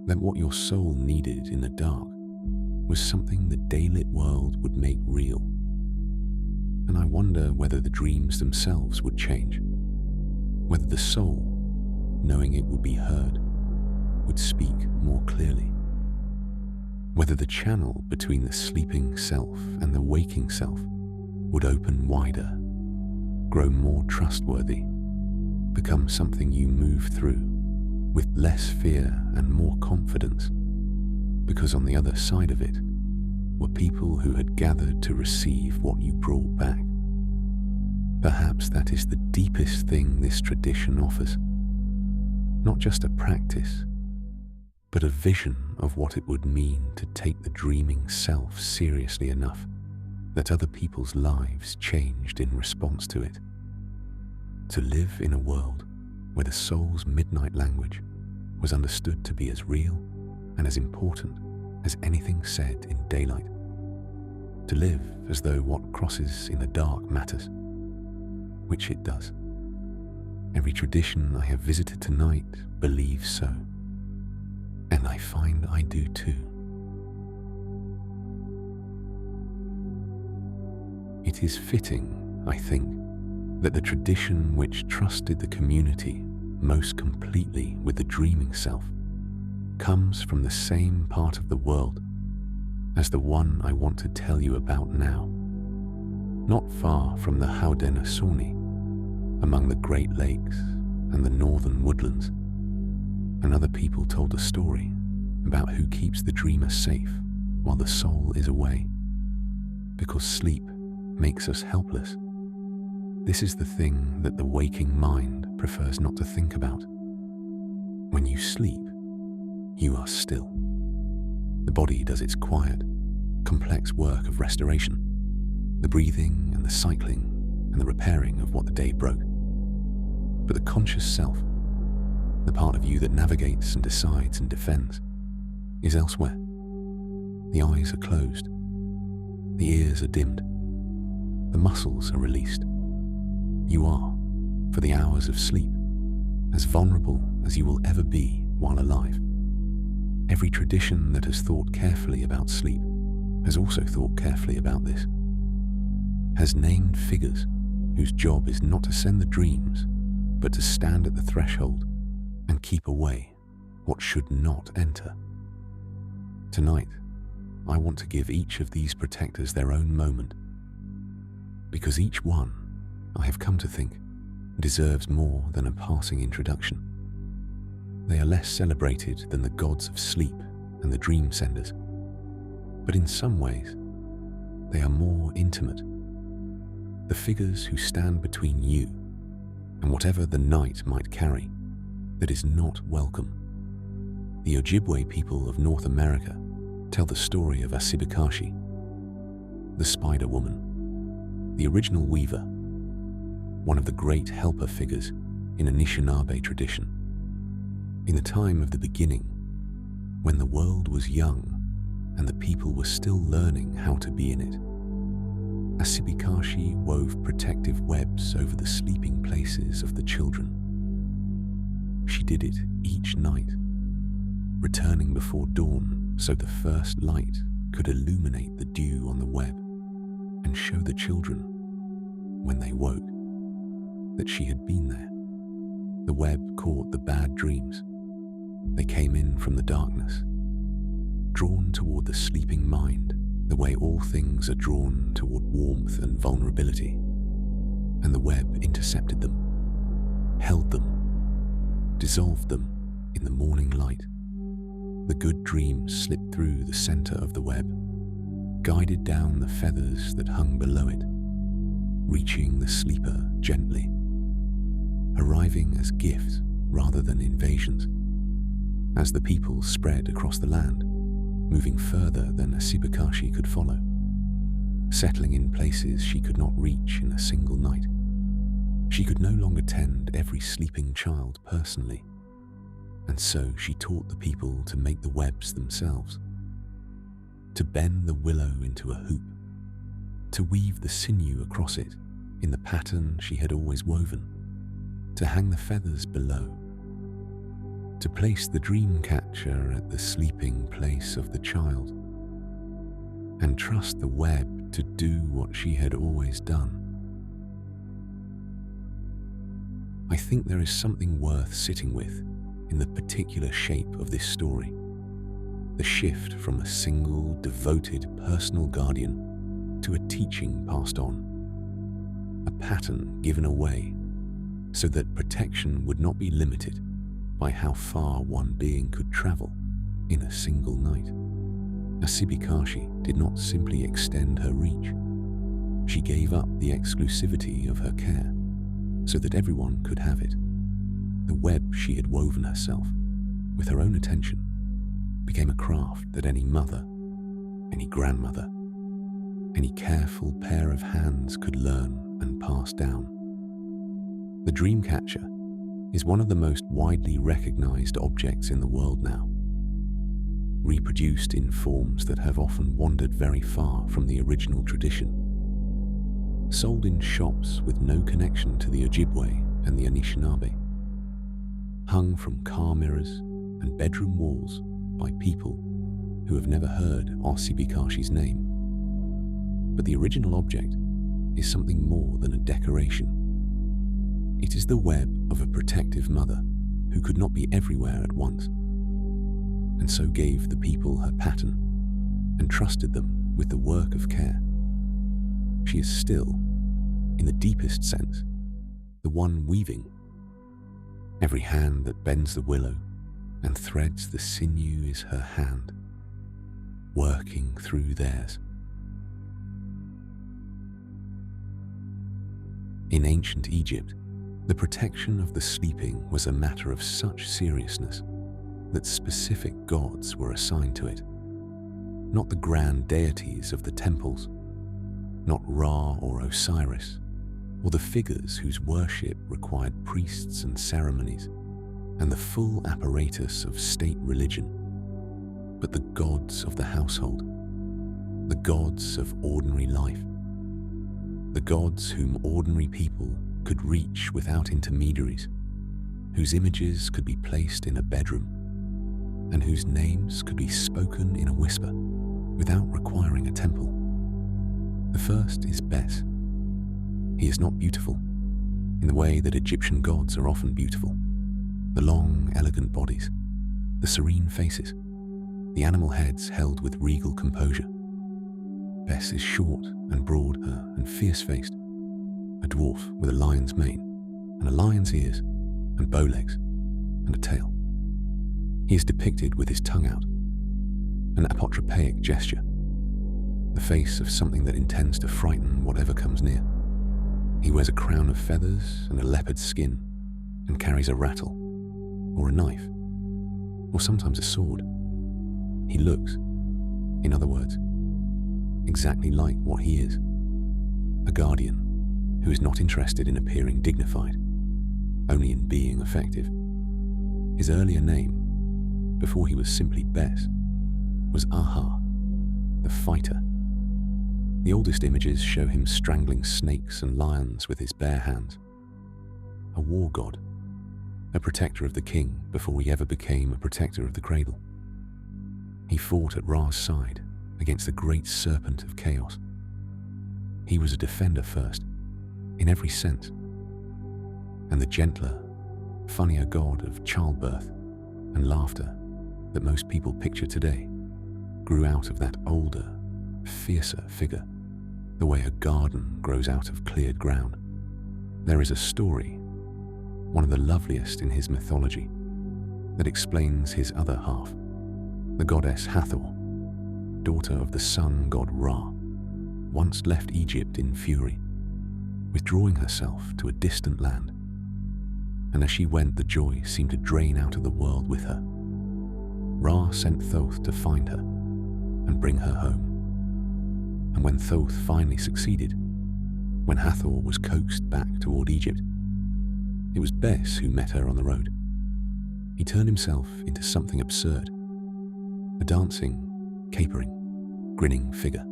that what your soul needed in the dark was something the daylit world would make real. And I wonder whether the dreams themselves would change, whether the soul, knowing it would be heard, would speak more clearly, whether the channel between the sleeping self and the waking self would open wider, grow more trustworthy, become something you move through with less fear and more confidence, because on the other side of it were people who had gathered to receive what you brought back. Perhaps that is the deepest thing this tradition offers, not just a practice, but a vision of what it would mean to take the dreaming self seriously enough that other people's lives changed in response to it. To live in a world where the soul's midnight language was understood to be as real and as important as anything said in daylight. To live as though what crosses in the dark matters, which it does. Every tradition I have visited tonight believes so, and I find I do too. It is fitting, I think, that the tradition which trusted the community most completely with the dreaming self comes from the same part of the world as the one I want to tell you about now. Not far from the Haudenosaunee, among the Great Lakes and the northern woodlands, another people told a story about who keeps the dreamer safe while the soul is away, because sleep makes us helpless. This is the thing that the waking mind prefers not to think about. When you sleep, you are still. The body does its quiet, complex work of restoration, the breathing and the cycling and the repairing of what the day broke. But the conscious self, the part of you that navigates and decides and defends, is elsewhere. The eyes are closed, The ears are dimmed. The muscles are released. You are, for the hours of sleep, as vulnerable as you will ever be while alive. Every tradition that has thought carefully about sleep has also thought carefully about this, has named figures whose job is not to send the dreams, but to stand at the threshold and keep away what should not enter. Tonight, I want to give each of these protectors their own moment, because each one, I have come to think, deserves more than a passing introduction. They are less celebrated than the gods of sleep and the dream senders, but in some ways, they are more intimate. The figures who stand between you and whatever the night might carry that is not welcome. The Ojibwe people of North America tell the story of Asibikaashi, the spider woman, the original weaver, one of the great helper figures in Anishinaabe tradition. In the time of the beginning, when the world was young and the people were still learning how to be in it, Asibikaashi wove protective webs over the sleeping places of the children. She did it each night, returning before dawn so the first light could illuminate the dew on the web and show the children, when they woke, that she had been there. The web caught the bad dreams. They came in from the darkness, drawn toward the sleeping mind the way all things are drawn toward warmth and vulnerability, and the web intercepted them, held them, dissolved them in the morning light. The good dreams slipped through the center of the web, guided down the feathers that hung below it, reaching the sleeper gently, arriving as gifts rather than invasions, as the people spread across the land, moving further than Asibikaashi could follow, settling in places she could not reach in a single night. She could no longer tend every sleeping child personally, and so she taught the people to make the webs themselves, to bend the willow into a hoop, to weave the sinew across it in the pattern she had always woven, to hang the feathers below, to place the dream catcher at the sleeping place of the child, and trust the web to do what she had always done. I think there is something worth sitting with in the particular shape of this story, the shift from a single, devoted personal guardian to a teaching passed on, a pattern given away so that protection would not be limited by how far one being could travel in a single night. Asibikaashi did not simply extend her reach. She gave up the exclusivity of her care so that everyone could have it. The web she had woven herself, with her own attention, became a craft that any mother, any grandmother, any careful pair of hands could learn and pass down. The Dreamcatcher is one of the most widely recognized objects in the world now, reproduced in forms that have often wandered very far from the original tradition, sold in shops with no connection to the Ojibwe and the Anishinaabe, hung from car mirrors and bedroom walls by people who have never heard Asibikaashi's name. But the original object is something more than a decoration. It is the web of a protective mother who could not be everywhere at once, and so gave the people her pattern and trusted them with the work of care. She is still, in the deepest sense, the one weaving. Every hand that bends the willow and threads the sinew is her hand, working through theirs. In ancient Egypt, the protection of the sleeping was a matter of such seriousness that specific gods were assigned to it. Not the grand deities of the temples, not Ra or Osiris, or the figures whose worship required priests and ceremonies, and the full apparatus of state religion, but the gods of the household, the gods of ordinary life, the gods whom ordinary people could reach without intermediaries, whose images could be placed in a bedroom, and whose names could be spoken in a whisper without requiring a temple. The first is Bes. He is not beautiful in the way that Egyptian gods are often beautiful. The long, elegant bodies, the serene faces, the animal heads held with regal composure. Bes is short and broad and fierce-faced, a dwarf with a lion's mane and a lion's ears and bow legs and a tail. He is depicted with his tongue out, an apotropaic gesture, the face of something that intends to frighten whatever comes near. He wears a crown of feathers and a leopard's skin and carries a rattle, or a knife, or sometimes a sword. He looks, in other words, exactly like what he is, a guardian who is not interested in appearing dignified, only in being effective. His earlier name, before he was simply Bes, was Aha, the fighter. The oldest images show him strangling snakes and lions with his bare hands. A war god, a protector of the king before he ever became a protector of the cradle. He fought at Ra's side against the great serpent of chaos. He was a defender first, in every sense, and the gentler, funnier god of childbirth and laughter that most people picture today grew out of that older, fiercer figure, the way a garden grows out of cleared ground. There is a story, one of the loveliest in his mythology, that explains his other half, the goddess Hathor, daughter of the sun god Ra, once left Egypt in fury, withdrawing herself to a distant land, and as she went the joy seemed to drain out of the world with her. Ra sent Thoth to find her and bring her home. And when Thoth finally succeeded, when Hathor was coaxed back toward Egypt, it was Bes who met her on the road. He turned himself into something absurd, a dancing, capering, grinning figure,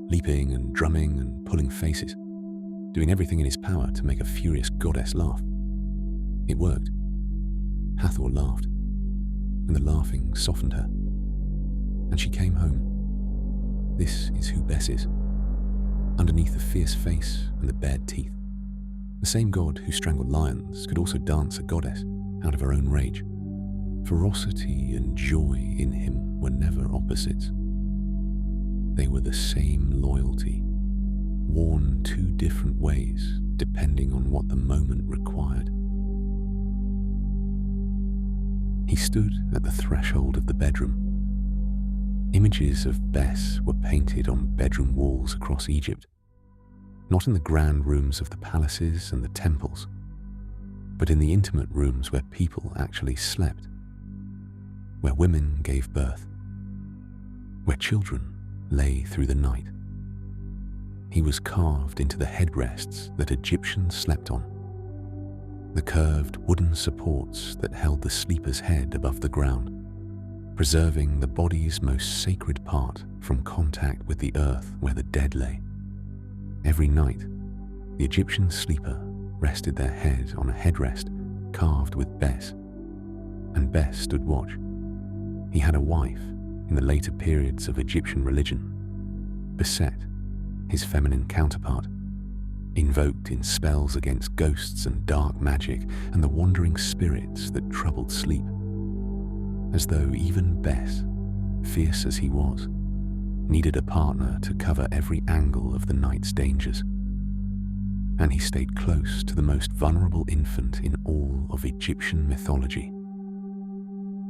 leaping and drumming and pulling faces, doing everything in his power to make a furious goddess laugh. It worked. Hathor laughed, and the laughing softened her, and she came home. This is who Bes is, underneath the fierce face and the bared teeth. The same god who strangled lions could also dance a goddess out of her own rage. Ferocity and joy in him were never opposites. They were the same loyalty, worn two different ways depending on what the moment required. He stood at the threshold of the bedroom. Images of Bes were painted on bedroom walls across Egypt, not in the grand rooms of the palaces and the temples, but in the intimate rooms where people actually slept, where women gave birth, where children lay through the night. He was carved into the headrests that Egyptians slept on, the curved wooden supports that held the sleeper's head above the ground, preserving the body's most sacred part from contact with the earth where the dead lay. Every night, the Egyptian sleeper rested their head on a headrest carved with Bes, and Bes stood watch. He had a wife in the later periods of Egyptian religion, Beset, his feminine counterpart, invoked in spells against ghosts and dark magic and the wandering spirits that troubled sleep, as though even Bes, fierce as he was, needed a partner to cover every angle of the night's dangers. And he stayed close to the most vulnerable infant in all of Egyptian mythology.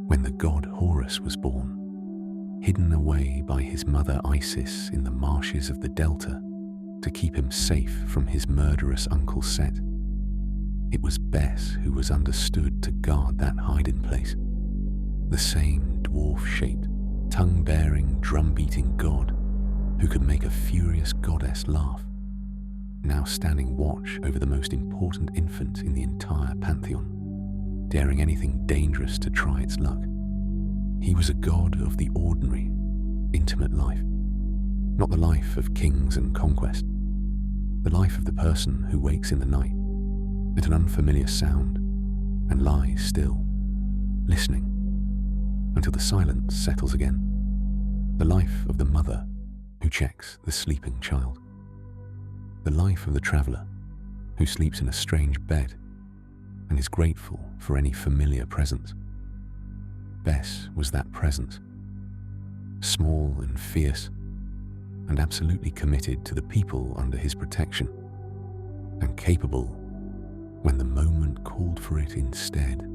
When the god Horus was born, hidden away by his mother Isis in the marshes of the Delta to keep him safe from his murderous uncle Set, it was Bes who was understood to guard that hiding place. The same dwarf-shaped, tongue-bearing, drum-beating god who could make a furious goddess laugh, now standing watch over the most important infant in the entire pantheon, daring anything dangerous to try its luck. He was a god of the ordinary, intimate life, Not the life of kings and conquest, the life of the person who wakes in the night at an unfamiliar sound and lies still, listening until the silence settles again. The life of the mother who checks the sleeping child. The life of the traveller who sleeps in a strange bed and is grateful for any familiar presence. Bess was that presence, small and fierce, and absolutely committed to the people under his protection, and capable, when the moment called for it instead,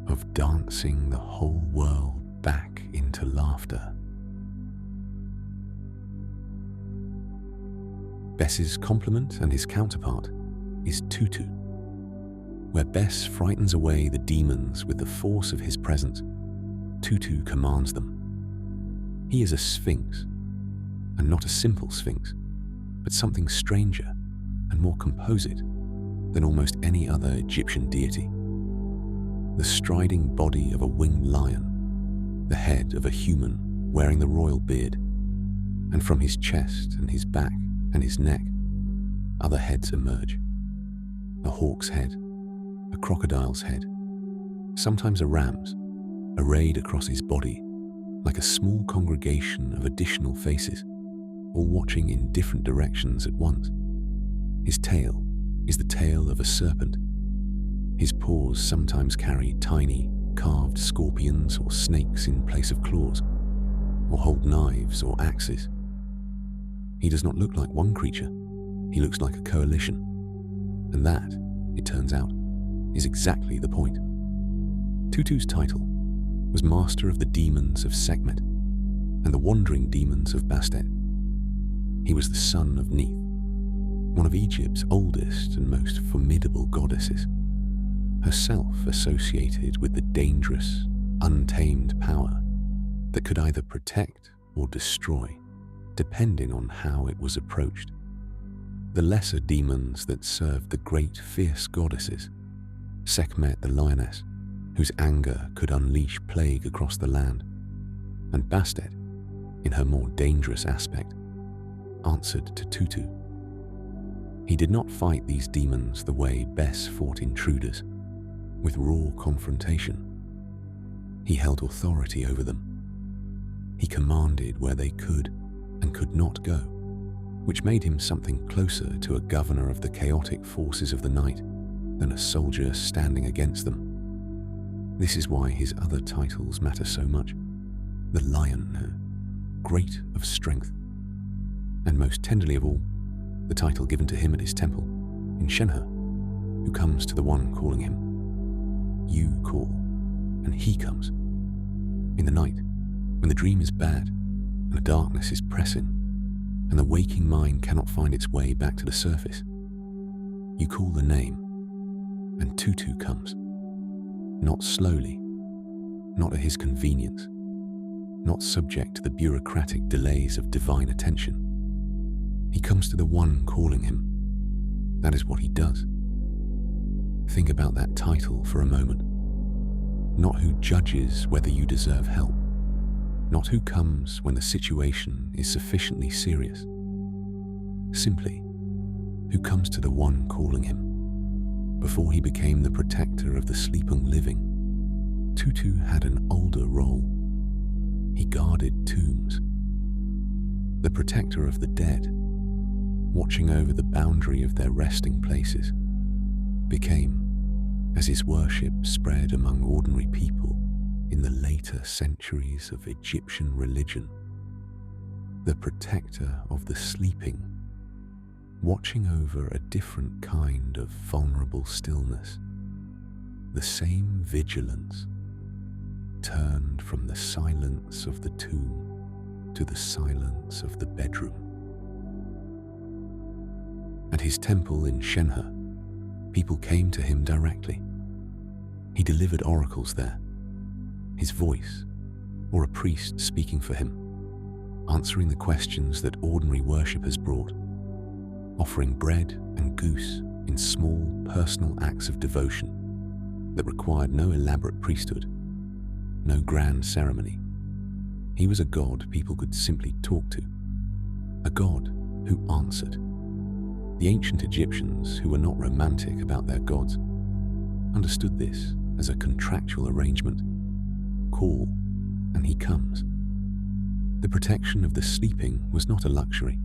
of dancing the whole world back into laughter. Bess's complement and his counterpart is Tutu, where Bess frightens away the demons with the force of his presence. Tutu commands them. He is a sphinx, and not a simple sphinx, but something stranger and more composite than almost any other Egyptian deity. The striding body of a winged lion, the head of a human wearing the royal beard, and from his chest and his back and his neck, other heads emerge. A hawk's head, a crocodile's head, sometimes a ram's, arrayed across his body like a small congregation of additional faces, all watching in different directions at once. His tail is the tail of a serpent. His paws sometimes carry tiny, carved scorpions or snakes in place of claws, or hold knives or axes. He does not look like one creature, he looks like a coalition. And that, it turns out, is exactly the point. Tutu's title was Master of the Demons of Sekhmet and the Wandering Demons of Bastet. He was the son of Neith, one of Egypt's oldest and most formidable goddesses, herself associated with the dangerous, untamed power that could either protect or destroy, depending on how it was approached. The lesser demons that served the great fierce goddesses, Sekhmet the lioness, whose anger could unleash plague across the land, and Bastet, in her more dangerous aspect, answered to Tutu. He did not fight these demons the way Bess fought intruders, with raw confrontation. He held authority over them. He commanded where they could and could not go, which made him something closer to a governor of the chaotic forces of the night than a soldier standing against them. This is why his other titles matter so much. The Lion, great of strength, and most tenderly of all, the title given to him at his temple in Shenhe, who comes to the one calling him. You call, and he comes. In the night, when the dream is bad, and the darkness is pressing, and the waking mind cannot find its way back to the surface, you call the name, and Tutu comes. Not slowly, not at his convenience, not subject to the bureaucratic delays of divine attention. He comes to the one calling him. That is what he does. Think about that title for a moment. Not who judges whether you deserve help. Not who comes when the situation is sufficiently serious. Simply, who comes to the one calling him. Before he became the protector of the sleeping living, Tutu had an older role. He guarded tombs. The protector of the dead, watching over the boundary of their resting places, became, as his worship spread among ordinary people in the later centuries of Egyptian religion, the protector of the sleeping, watching over a different kind of vulnerable stillness, the same vigilance, turned from the silence of the tomb to the silence of the bedroom. At his temple in Shenhe, people came to him directly. He delivered oracles there, his voice, or a priest speaking for him, answering the questions that ordinary worshippers brought, offering bread and goose in small personal acts of devotion that required no elaborate priesthood, no grand ceremony. He was a god people could simply talk to, a god who answered. The ancient Egyptians, who were not romantic about their gods, understood this as a contractual arrangement. Call, and he comes. The protection of the sleeping was not a luxury.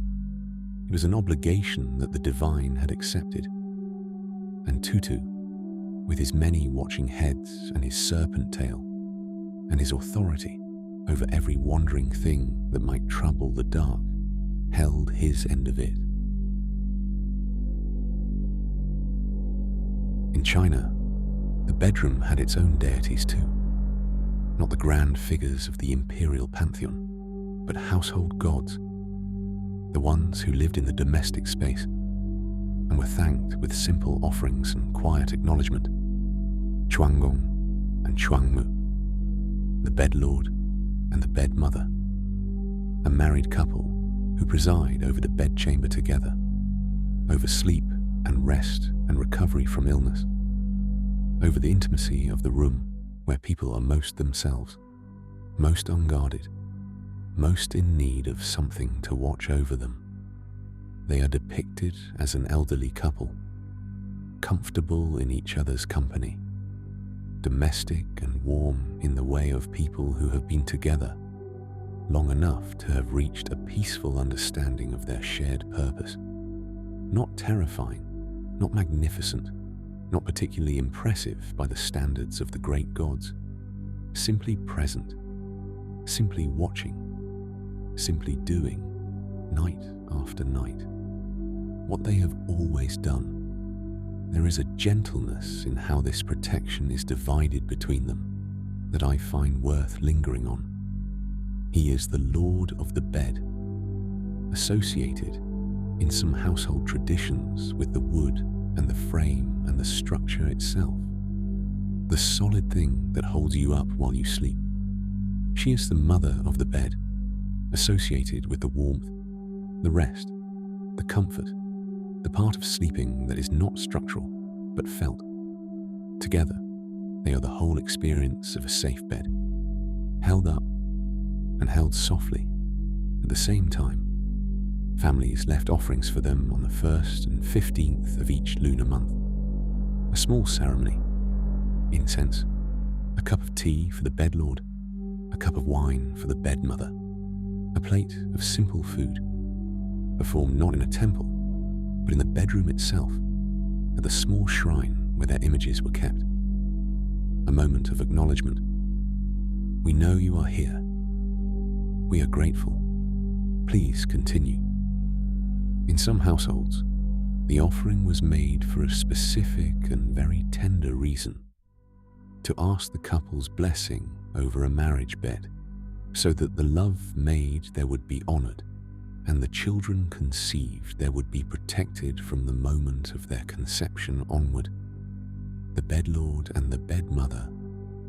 It was an obligation that the divine had accepted. And Tutu, with his many watching heads and his serpent tail, and his authority over every wandering thing that might trouble the dark, held his end of it. In China, the bedroom had its own deities too. Not the grand figures of the imperial pantheon, but household gods, the ones who lived in the domestic space and were thanked with simple offerings and quiet acknowledgement. Chuánggōng and Chuángmǔ, the bed lord and the bed mother, a married couple who preside over the bedchamber together, over sleep and rest and recovery from illness, over the intimacy of the room where people are most themselves, most unguarded, most in need of something to watch over them. They are depicted as an elderly couple, comfortable in each other's company, domestic and warm in the way of people who have been together long enough to have reached a peaceful understanding of their shared purpose. Not terrifying, not magnificent, not particularly impressive by the standards of the great gods, simply present, simply watching, simply doing, night after night, what they have always done. There is a gentleness in how this protection is divided between them that I find worth lingering on. He is the Lord of the bed, associated in some household traditions with the wood and the frame and the structure itself, the solid thing that holds you up while you sleep. She is the mother of the bed, associated with the warmth, the rest, the comfort, the part of sleeping that is not structural but felt. Together, they are the whole experience of a safe bed, held up and held softly. At the same time, families left offerings for them on the 1st and 15th of each lunar month. A small ceremony, incense, a cup of tea for the bed lord, a cup of wine for the bed mother, a plate of simple food, performed not in a temple, but in the bedroom itself, at the small shrine where their images were kept. A moment of acknowledgement. We know you are here. We are grateful. Please continue. In some households, the offering was made for a specific and very tender reason: to ask the couple's blessing over a marriage bed, so that the love made there would be honored, and the children conceived there would be protected from the moment of their conception onward. The bedlord and the bedmother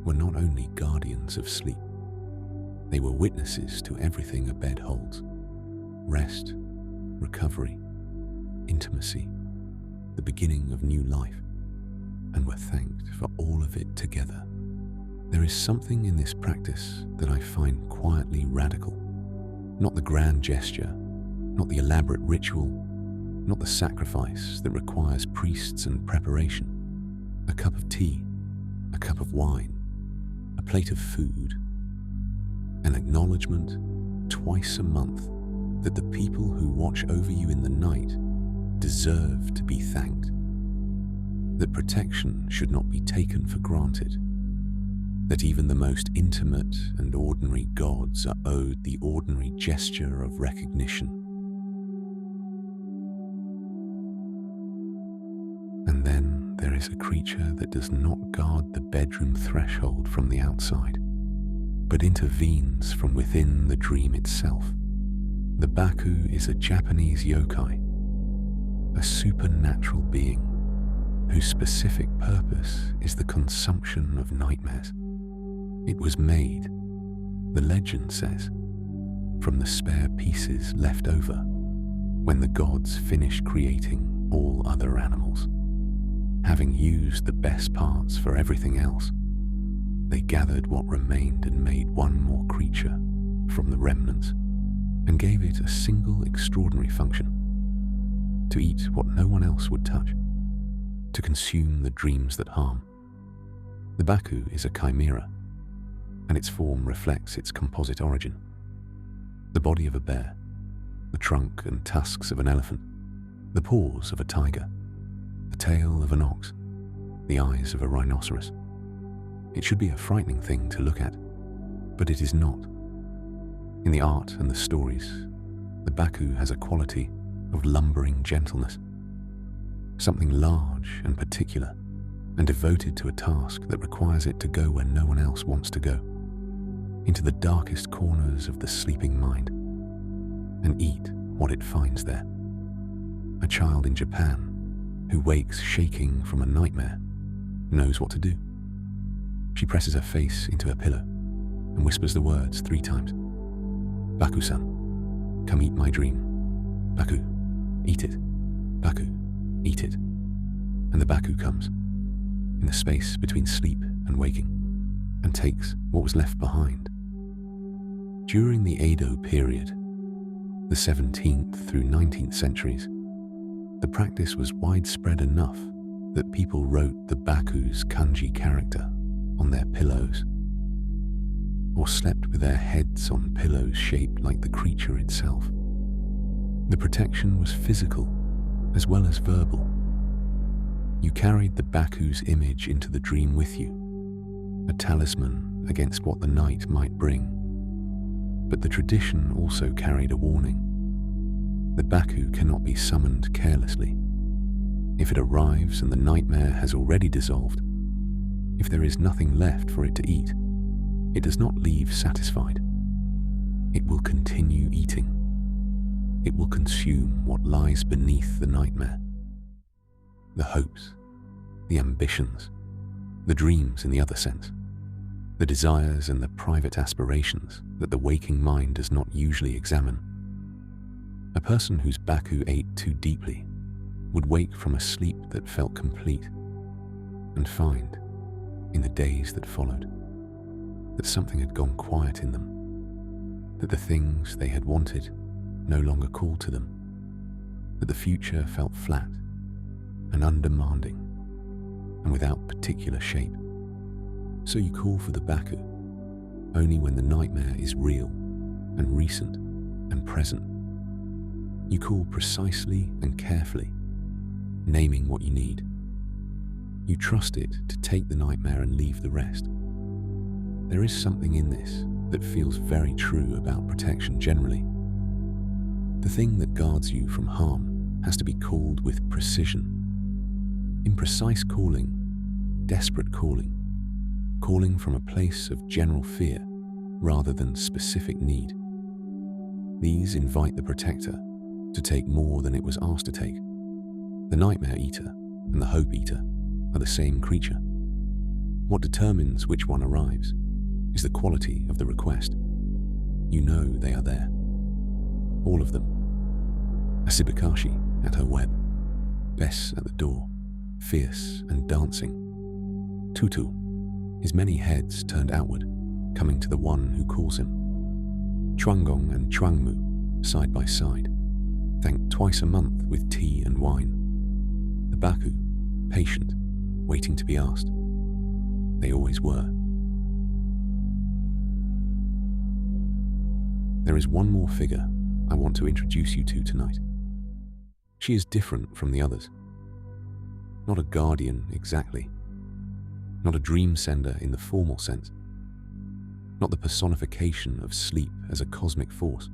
were not only guardians of sleep, they were witnesses to everything a bed holds: rest, recovery, intimacy, the beginning of new life, and were thanked for all of it together. There is something in this practice that I find quietly radical. Not the grand gesture, not the elaborate ritual, not the sacrifice that requires priests and preparation. A cup of tea, a cup of wine, a plate of food, an acknowledgement twice a month that the people who watch over you in the night deserve to be thanked, that protection should not be taken for granted, that even the most intimate and ordinary gods are owed the ordinary gesture of recognition. And then there is a creature that does not guard the bedroom threshold from the outside, but intervenes from within the dream itself. The Baku is a Japanese yokai, a supernatural being whose specific purpose is the consumption of nightmares. It was made, the legend says, from the spare pieces left over when the gods finished creating all other animals. Having used the best parts for everything else, they gathered what remained and made one more creature from the remnants. and gave it a single extraordinary function: to eat what no one else would touch, to consume the dreams that harm. The Baku is a chimera, and its form reflects its composite origin. The body of a bear, the trunk and tusks of an elephant, the paws of a tiger, the tail of an ox, the eyes of a rhinoceros. It should be a frightening thing to look at, but it is not. In the art and the stories, the Baku has a quality of lumbering gentleness, something large and particular and devoted to a task that requires it to go where no one else wants to go, into the darkest corners of the sleeping mind, and eat what it finds there. A child in Japan who wakes shaking from a nightmare knows what to do. She presses her face into a pillow and whispers the words 3 times. Baku-san, come eat my dream. Baku, eat it. Baku, eat it. And the Baku comes, in the space between sleep and waking, and takes what was left behind. During the Edo period, the 17th through 19th centuries, the practice was widespread enough that people wrote the Baku's kanji character on their pillows, or slept with their heads on pillows shaped like the creature itself. The protection was physical as well as verbal. You carried the Baku's image into the dream with you, a talisman against what the night might bring. But the tradition also carried a warning. The Baku cannot be summoned carelessly. If it arrives and the nightmare has already dissolved, if there is nothing left for it to eat, it does not leave satisfied. It will continue eating. It will consume what lies beneath the nightmare. The hopes, the ambitions, the dreams in the other sense, the desires and the private aspirations that the waking mind does not usually examine. A person whose Baku ate too deeply would wake from a sleep that felt complete and find, in the days that followed, that something had gone quiet in them, that the things they had wanted no longer called to them, that the future felt flat and undemanding and without particular shape. So you call for the Baku only when the nightmare is real and recent and present. You call precisely and carefully, naming what you need. You trust it to take the nightmare and leave the rest. There is something in this that feels very true about protection generally. The thing that guards you from harm has to be called with precision. Imprecise calling, desperate calling, calling from a place of general fear rather than specific need. These invite the protector to take more than it was asked to take. The nightmare eater and the hope eater are the same creature. What determines which one arrives is the quality of the request. You know they are there. All of them. Asibikaashi at her web, Bess at the door, fierce and dancing. Tutu, his many heads turned outward, coming to the one who calls him. Chuánggōng and Chuángmǔ, side by side, thanked twice a month with tea and wine. The Baku, patient, waiting to be asked. They always were. There is one more figure I want to introduce you to tonight. She is different from the others. Not a guardian exactly. Not a dream sender in the formal sense. Not the personification of sleep as a cosmic force.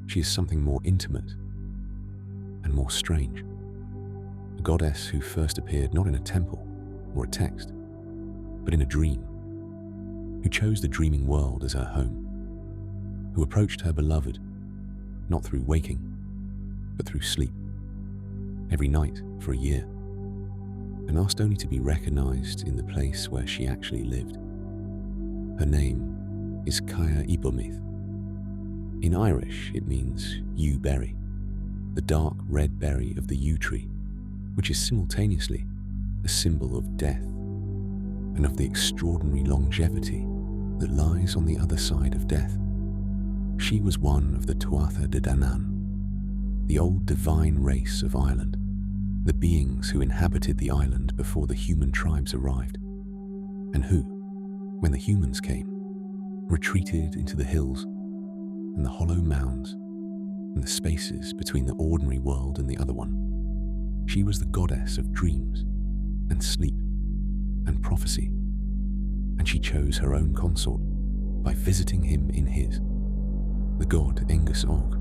She is something more intimate and more strange. A goddess who first appeared not in a temple or a text, but in a dream, who chose the dreaming world as her home, who approached her beloved, not through waking, but through sleep, every night for a year, and asked only to be recognized in the place where she actually lived. Her name is Caer Ibormeith. In Irish, it means yew berry, the dark red berry of the yew tree, which is simultaneously a symbol of death and of the extraordinary longevity that lies on the other side of death. She was one of the Tuatha De Danann, the old divine race of Ireland, the beings who inhabited the island before the human tribes arrived, and who, when the humans came, retreated into the hills and the hollow mounds and the spaces between the ordinary world and the other one. She was the goddess of dreams and sleep and prophecy, and she chose her own consort by visiting him in his. The god Engus Og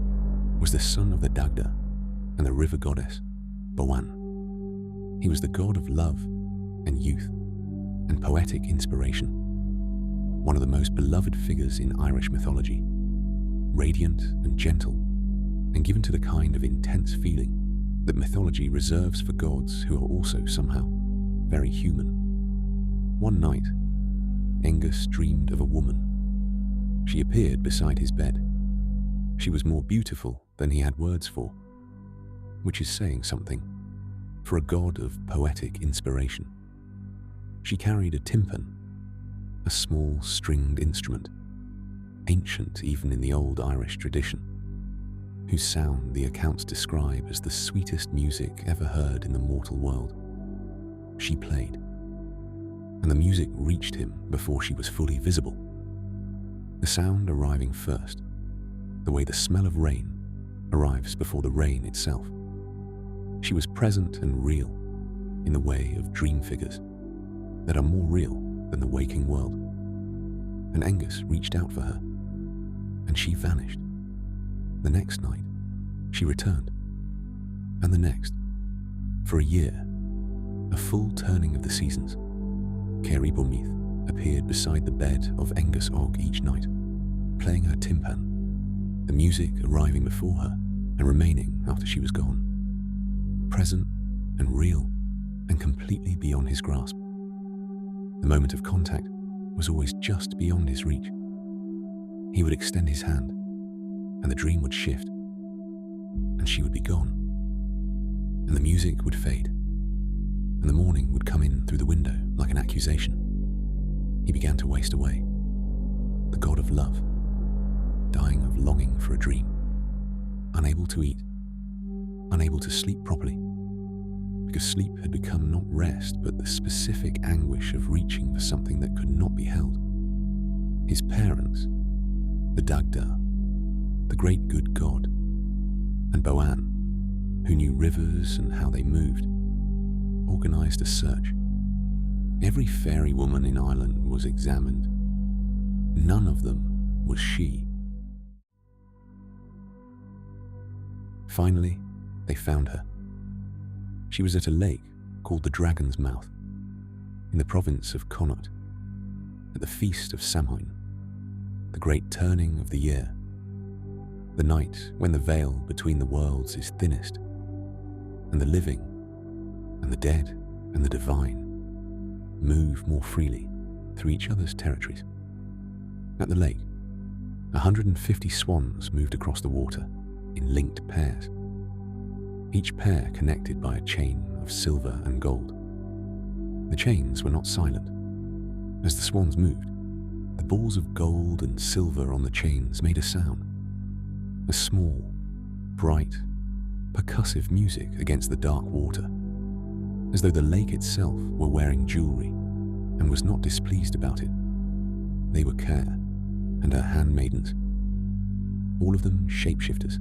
was the son of the Dagda and the river goddess Boann. He was the god of love and youth and poetic inspiration, one of the most beloved figures in Irish mythology, radiant and gentle, and given to the kind of intense feeling that mythology reserves for gods who are also somehow very human. One night, Engus dreamed of a woman. She appeared beside his bed. She was more beautiful than he had words for, which is saying something for a god of poetic inspiration. She carried a timpan, a small stringed instrument, ancient even in the old Irish tradition, whose sound the accounts describe as the sweetest music ever heard in the mortal world. She played, and the music reached him before she was fully visible. The sound arriving first, the way the smell of rain arrives before the rain itself. She was present and real in the way of dream figures that are more real than the waking world. And Engus reached out for her, and she vanished. The next night, she returned, and the next. For a year, a full turning of the seasons, Caer Ibormeith appeared beside the bed of Engus Og each night, playing her timpan, the music arriving before her and remaining after she was gone, present and real and completely beyond his grasp. The moment of contact was always just beyond his reach. He would extend his hand, and the dream would shift, and she would be gone, and the music would fade, and the morning would come in through the window like an accusation. He began to waste away, the god of love, dying of longing for a dream, unable to eat, unable to sleep properly, because sleep had become not rest but the specific anguish of reaching for something that could not be held. His parents, the Dagda, the great good god, and Boann, who knew rivers and how they moved, organized a search. Every fairy woman in Ireland was examined. None of them was she. Finally, they found her. She was at a lake called the Dragon's Mouth, in the province of Connaught, at the feast of Samhain, the great turning of the year, the night when the veil between the worlds is thinnest, and the living and the dead and the divine move more freely through each other's territories. At the lake, 150 swans moved across the water in linked pairs, each pair connected by a chain of silver and gold. The chains were not silent. As the swans moved, the balls of gold and silver on the chains made a sound, a small, bright, percussive music against the dark water, as though the lake itself were wearing jewelry and was not displeased about it. They were Caer and her handmaidens, all of them shapeshifters,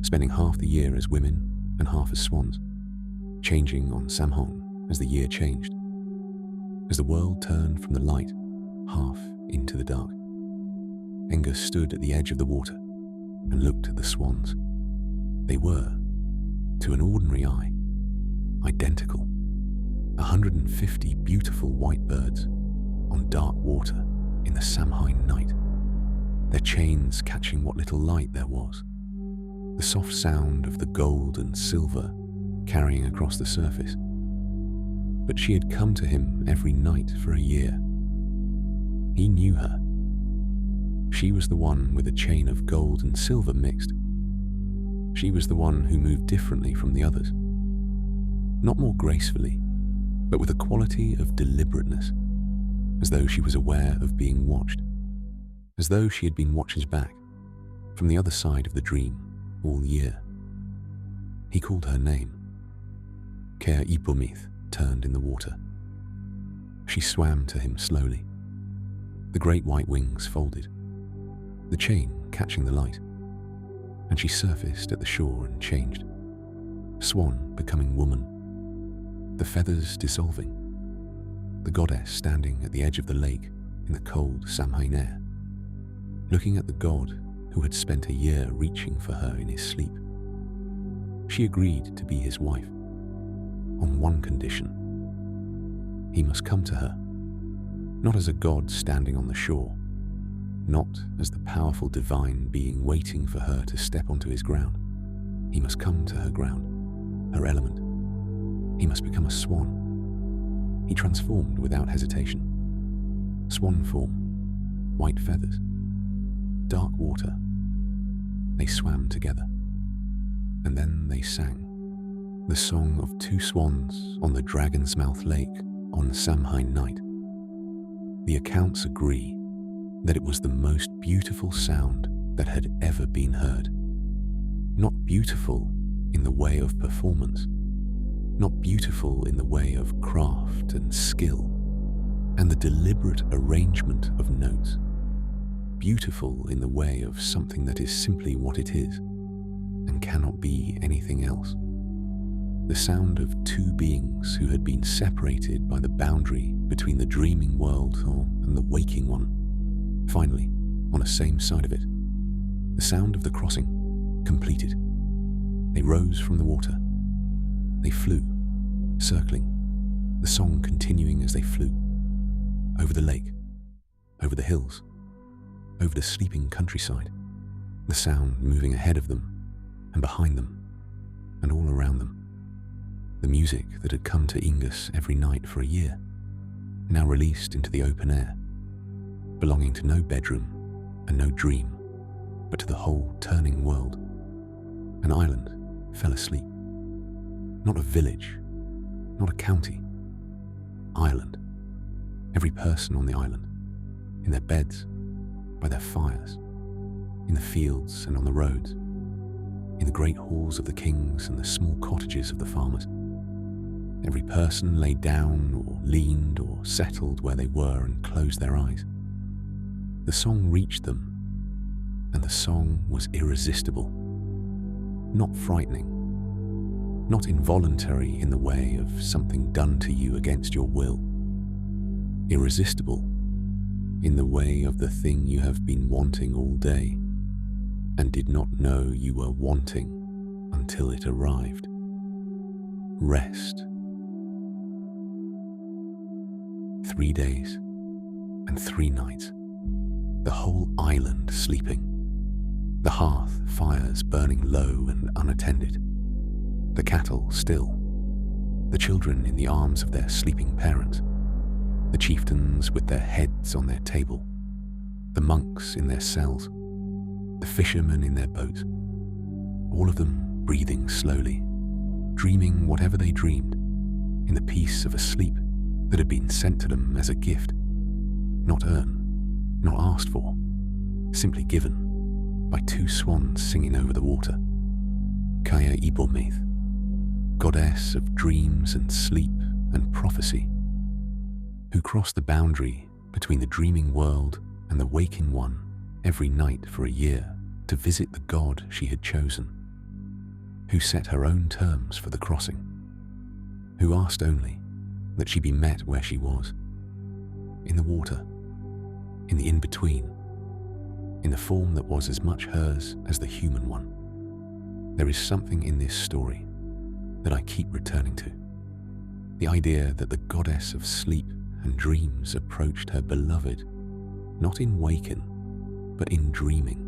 spending half the year as women and half as swans, changing on Samhain as the year changed, as the world turned from the light half into the dark. Engus stood at the edge of the water and looked at the swans. They were, to an ordinary eye, identical. 150 beautiful white birds on dark water in the Samhain night, their chains catching what little light there was, the soft sound of the gold and silver carrying across the surface. But she had come to him every night for a year. He knew her. She was the one with a chain of gold and silver mixed. She was the one who moved differently from the others, not more gracefully, but with a quality of deliberateness, as though she was aware of being watched, as though she had been watched back, from the other side of the dream all year. He called her name. Caer Ibormeith turned in the water. She swam to him slowly. The great white wings folded, the chain catching the light, and she surfaced at the shore and changed, swan becoming woman, the feathers dissolving, the goddess standing at the edge of the lake in the cold Samhain air, looking at the god who had spent a year reaching for her in his sleep. She agreed to be his wife, on one condition. He must come to her, not as a god standing on the shore, not as the powerful divine being waiting for her to step onto his ground. He must come to her ground, her element. He must become a swan. He transformed without hesitation. Swan form, white feathers, dark water. They swam together, and then they sang the song of two swans on the Dragon's Mouth Lake on Samhain night. The accounts agree that it was the most beautiful sound that had ever been heard. Not beautiful in the way of performance, not beautiful in the way of craft and skill, and the deliberate arrangement of notes. Beautiful in the way of something that is simply what it is, and cannot be anything else. The sound of two beings who had been separated by the boundary between the dreaming world and the waking one, finally, on the same side of it. The sound of the crossing, completed. They rose from the water. They flew, circling, the song continuing as they flew, over the lake, over the hills, over the sleeping countryside, the sound moving ahead of them and behind them and all around them. The music that had come to Ingus every night for a year, now released into the open air, belonging to no bedroom and no dream, but to the whole turning world. An island fell asleep. Not a village, not a county. Island. Every person on the island, in their beds, by their fires, in the fields and on the roads, in the great halls of the kings and the small cottages of the farmers. Every person lay down or leaned or settled where they were and closed their eyes. The song reached them, and the song was irresistible, not frightening, not involuntary in the way of something done to you against your will. Irresistible in the way of the thing you have been wanting all day and did not know you were wanting until it arrived. Rest. 3 days and 3 nights, the whole island sleeping, the hearth fires burning low and unattended, the cattle still, the children in the arms of their sleeping parents, the chieftains with their heads on their table, the monks in their cells, the fishermen in their boats, all of them breathing slowly, dreaming whatever they dreamed, in the peace of a sleep that had been sent to them as a gift, not earned, not asked for, simply given by 2 swans singing over the water. Caer Ibormeith, goddess of dreams and sleep and prophecy, who crossed the boundary between the dreaming world and the waking one every night for a year to visit the god she had chosen, who set her own terms for the crossing, who asked only that she be met where she was, in the water, in the in-between, in the form that was as much hers as the human one. There is something in this story that I keep returning to, the idea that the goddess of sleep and dreams approached her beloved, not in waken, but in dreaming,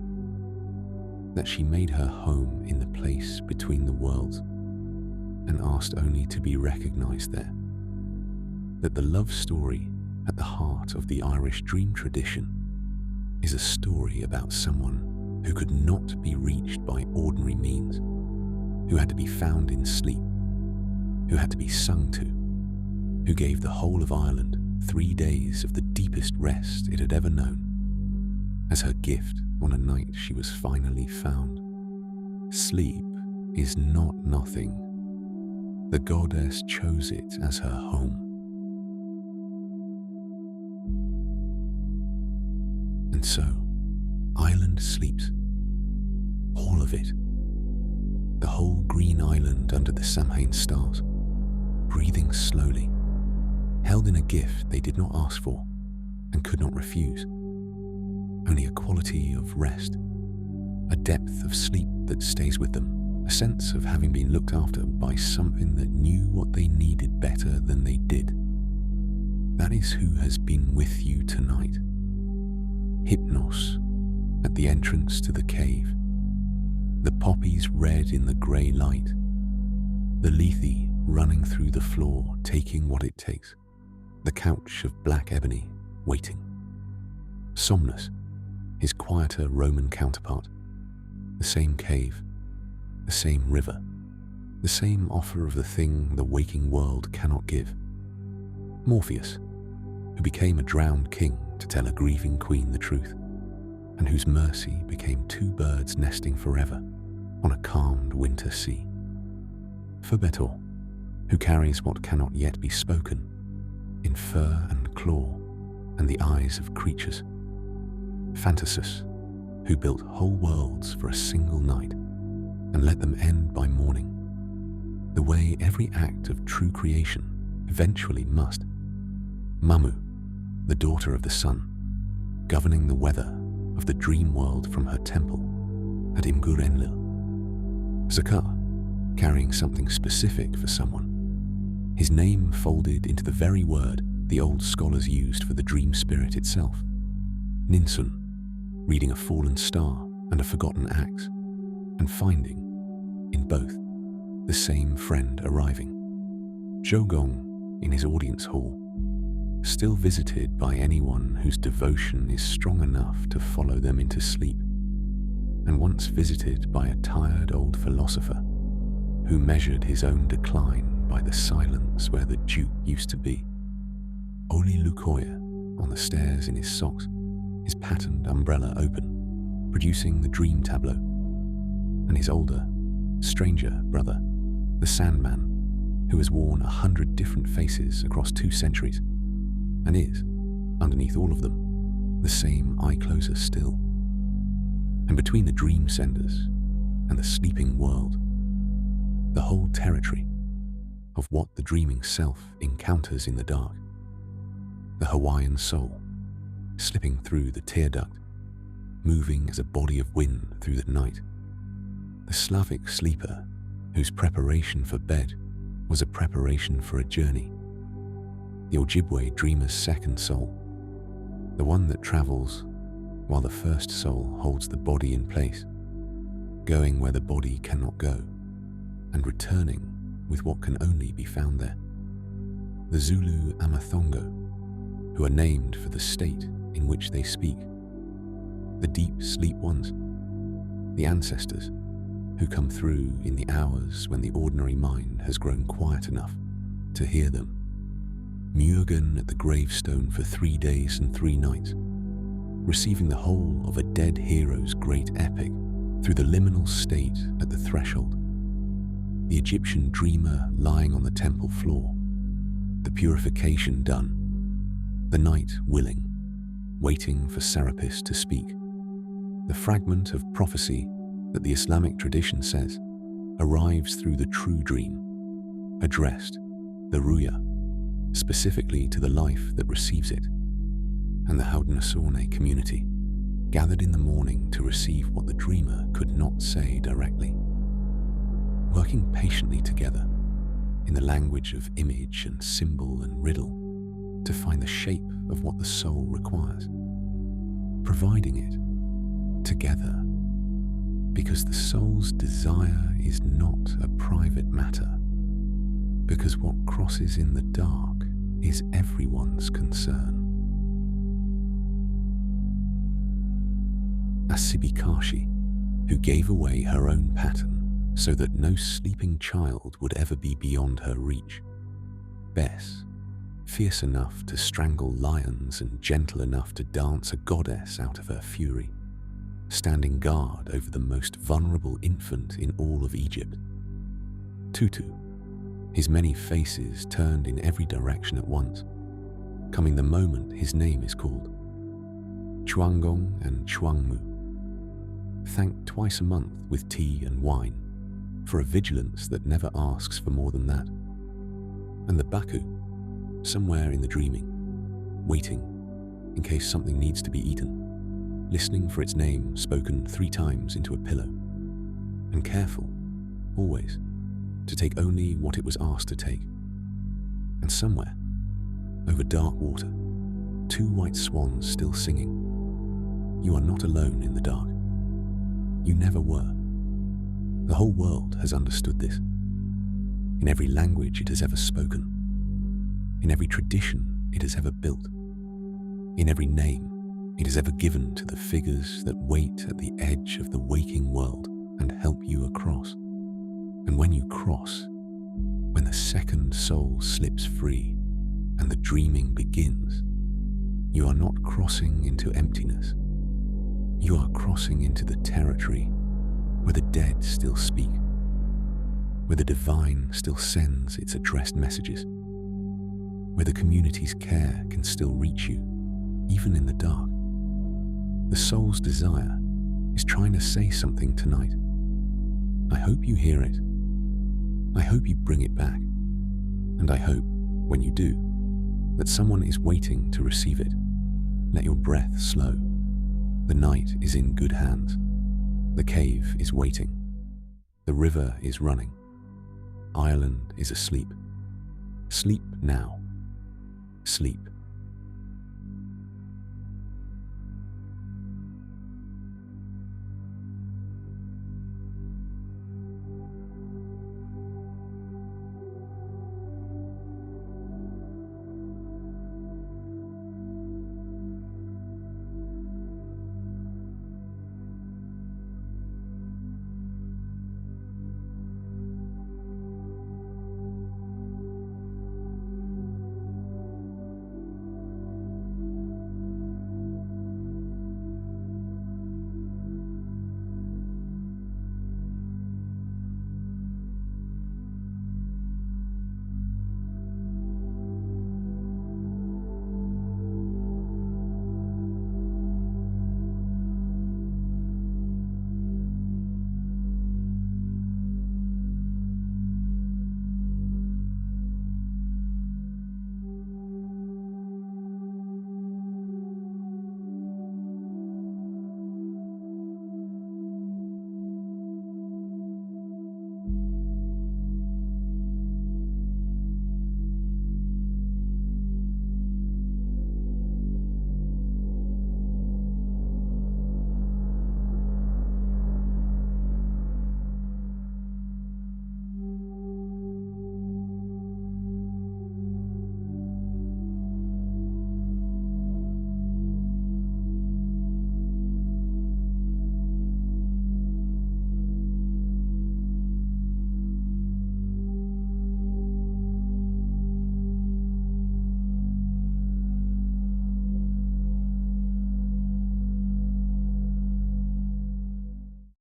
that she made her home in the place between the worlds and asked only to be recognized there, that the love story at the heart of the Irish dream tradition is a story about someone who could not be reached by ordinary means, who had to be found in sleep, who had to be sung to, who gave the whole of Ireland 3 days of the deepest rest it had ever known, as her gift on a night she was finally found. Sleep is not nothing. The goddess chose it as her home. And so, Island sleeps. All of it. The whole green island under the Samhain stars, breathing slowly, held in a gift they did not ask for and could not refuse. Only a quality of rest, a depth of sleep that stays with them, a sense of having been looked after by something that knew what they needed better than they did. That is who has been with you tonight. Hypnos, at the entrance to the cave. The poppies red in the grey light. The lethe running through the floor, taking what it takes. The couch of black ebony, waiting. Somnus, his quieter Roman counterpart. The same cave, the same river, the same offer of the thing the waking world cannot give. Morpheus, who became a drowned king to tell a grieving queen the truth, and whose mercy became two birds nesting forever on a calmed winter sea. Phobetor, who carries what cannot yet be spoken in fur and claw and the eyes of creatures. Phantasus, who built whole worlds for a single night and let them end by morning, the way every act of true creation eventually must. Mamu, the daughter of the sun, governing the weather of the dream world from her temple at Imgur-Enlil. Zaqar, carrying something specific for someone, his name folded into the very word the old scholars used for the dream spirit itself. Ninsun, reading a fallen star and a forgotten axe, and finding, in both, the same friend arriving. Zhou Gong, in his audience hall, still visited by anyone whose devotion is strong enough to follow them into sleep, and once visited by a tired old philosopher who measured his own decline by the silence where the Duke used to be. Ole Lukøje, on the stairs in his socks, his patterned umbrella open, producing the dream tableau, and his older, stranger brother, the Sandman, who has worn 100 different faces across 2 centuries, and is, underneath all of them, the same eye-closer still. And between the dream senders and the sleeping world, the whole territory of what the dreaming self encounters in the dark, the Hawaiian soul, slipping through the tear duct, moving as a body of wind through the night, the Slavic sleeper whose preparation for bed was a preparation for a journey, the Ojibwe dreamer's second soul, the one that travels while the first soul holds the body in place, going where the body cannot go, and returning with what can only be found there. The Zulu Amathongo, who are named for the state in which they speak. The deep sleep ones, the ancestors who come through in the hours when the ordinary mind has grown quiet enough to hear them. Muirgan at the gravestone for 3 days and 3 nights, receiving the whole of a dead hero's great epic through the liminal state at the threshold. The Egyptian dreamer lying on the temple floor, the purification done, the night willing, waiting for Serapis to speak. The fragment of prophecy that the Islamic tradition says arrives through the true dream, addressed, the Ruya, specifically to the life that receives it, and the Haudenosaunee community, gathered in the morning to receive what the dreamer could not say directly, working patiently together in the language of image and symbol and riddle to find the shape of what the soul requires, providing it together, because the soul's desire is not a private matter, because what crosses in the dark is everyone's concern. Asibikaashi, who gave away her own pattern so that no sleeping child would ever be beyond her reach. Bess, fierce enough to strangle lions and gentle enough to dance a goddess out of her fury. standing guard over the most vulnerable infant in all of Egypt. Tutu, his many faces turned in every direction at once, coming the moment his name is called. Chuánggōng and Chuángmǔ, thanked twice a month with tea and wine for a vigilance that never asks for more than that. And the Baku, somewhere in the dreaming, waiting in case something needs to be eaten, listening for its name spoken 3 times into a pillow, and careful, always, to take only what it was asked to take. And somewhere, over dark water, 2 white swans still singing. You are not alone in the dark. You never were. The whole world has understood this. In every language it has ever spoken, in every tradition it has ever built, in every name it has ever given to the figures that wait at the edge of the waking world and help you across. And when you cross, when the second soul slips free and the dreaming begins, you are not crossing into emptiness. You are crossing into the territory where the dead still speak, where the divine still sends its addressed messages, where the community's care can still reach you, even in the dark. The soul's desire is trying to say something tonight. I hope you hear it. I hope you bring it back. And I hope, when you do, that someone is waiting to receive it. Let your breath slow. The night is in good hands. The cave is waiting. The river is running. Ireland is asleep. Sleep now. Sleep.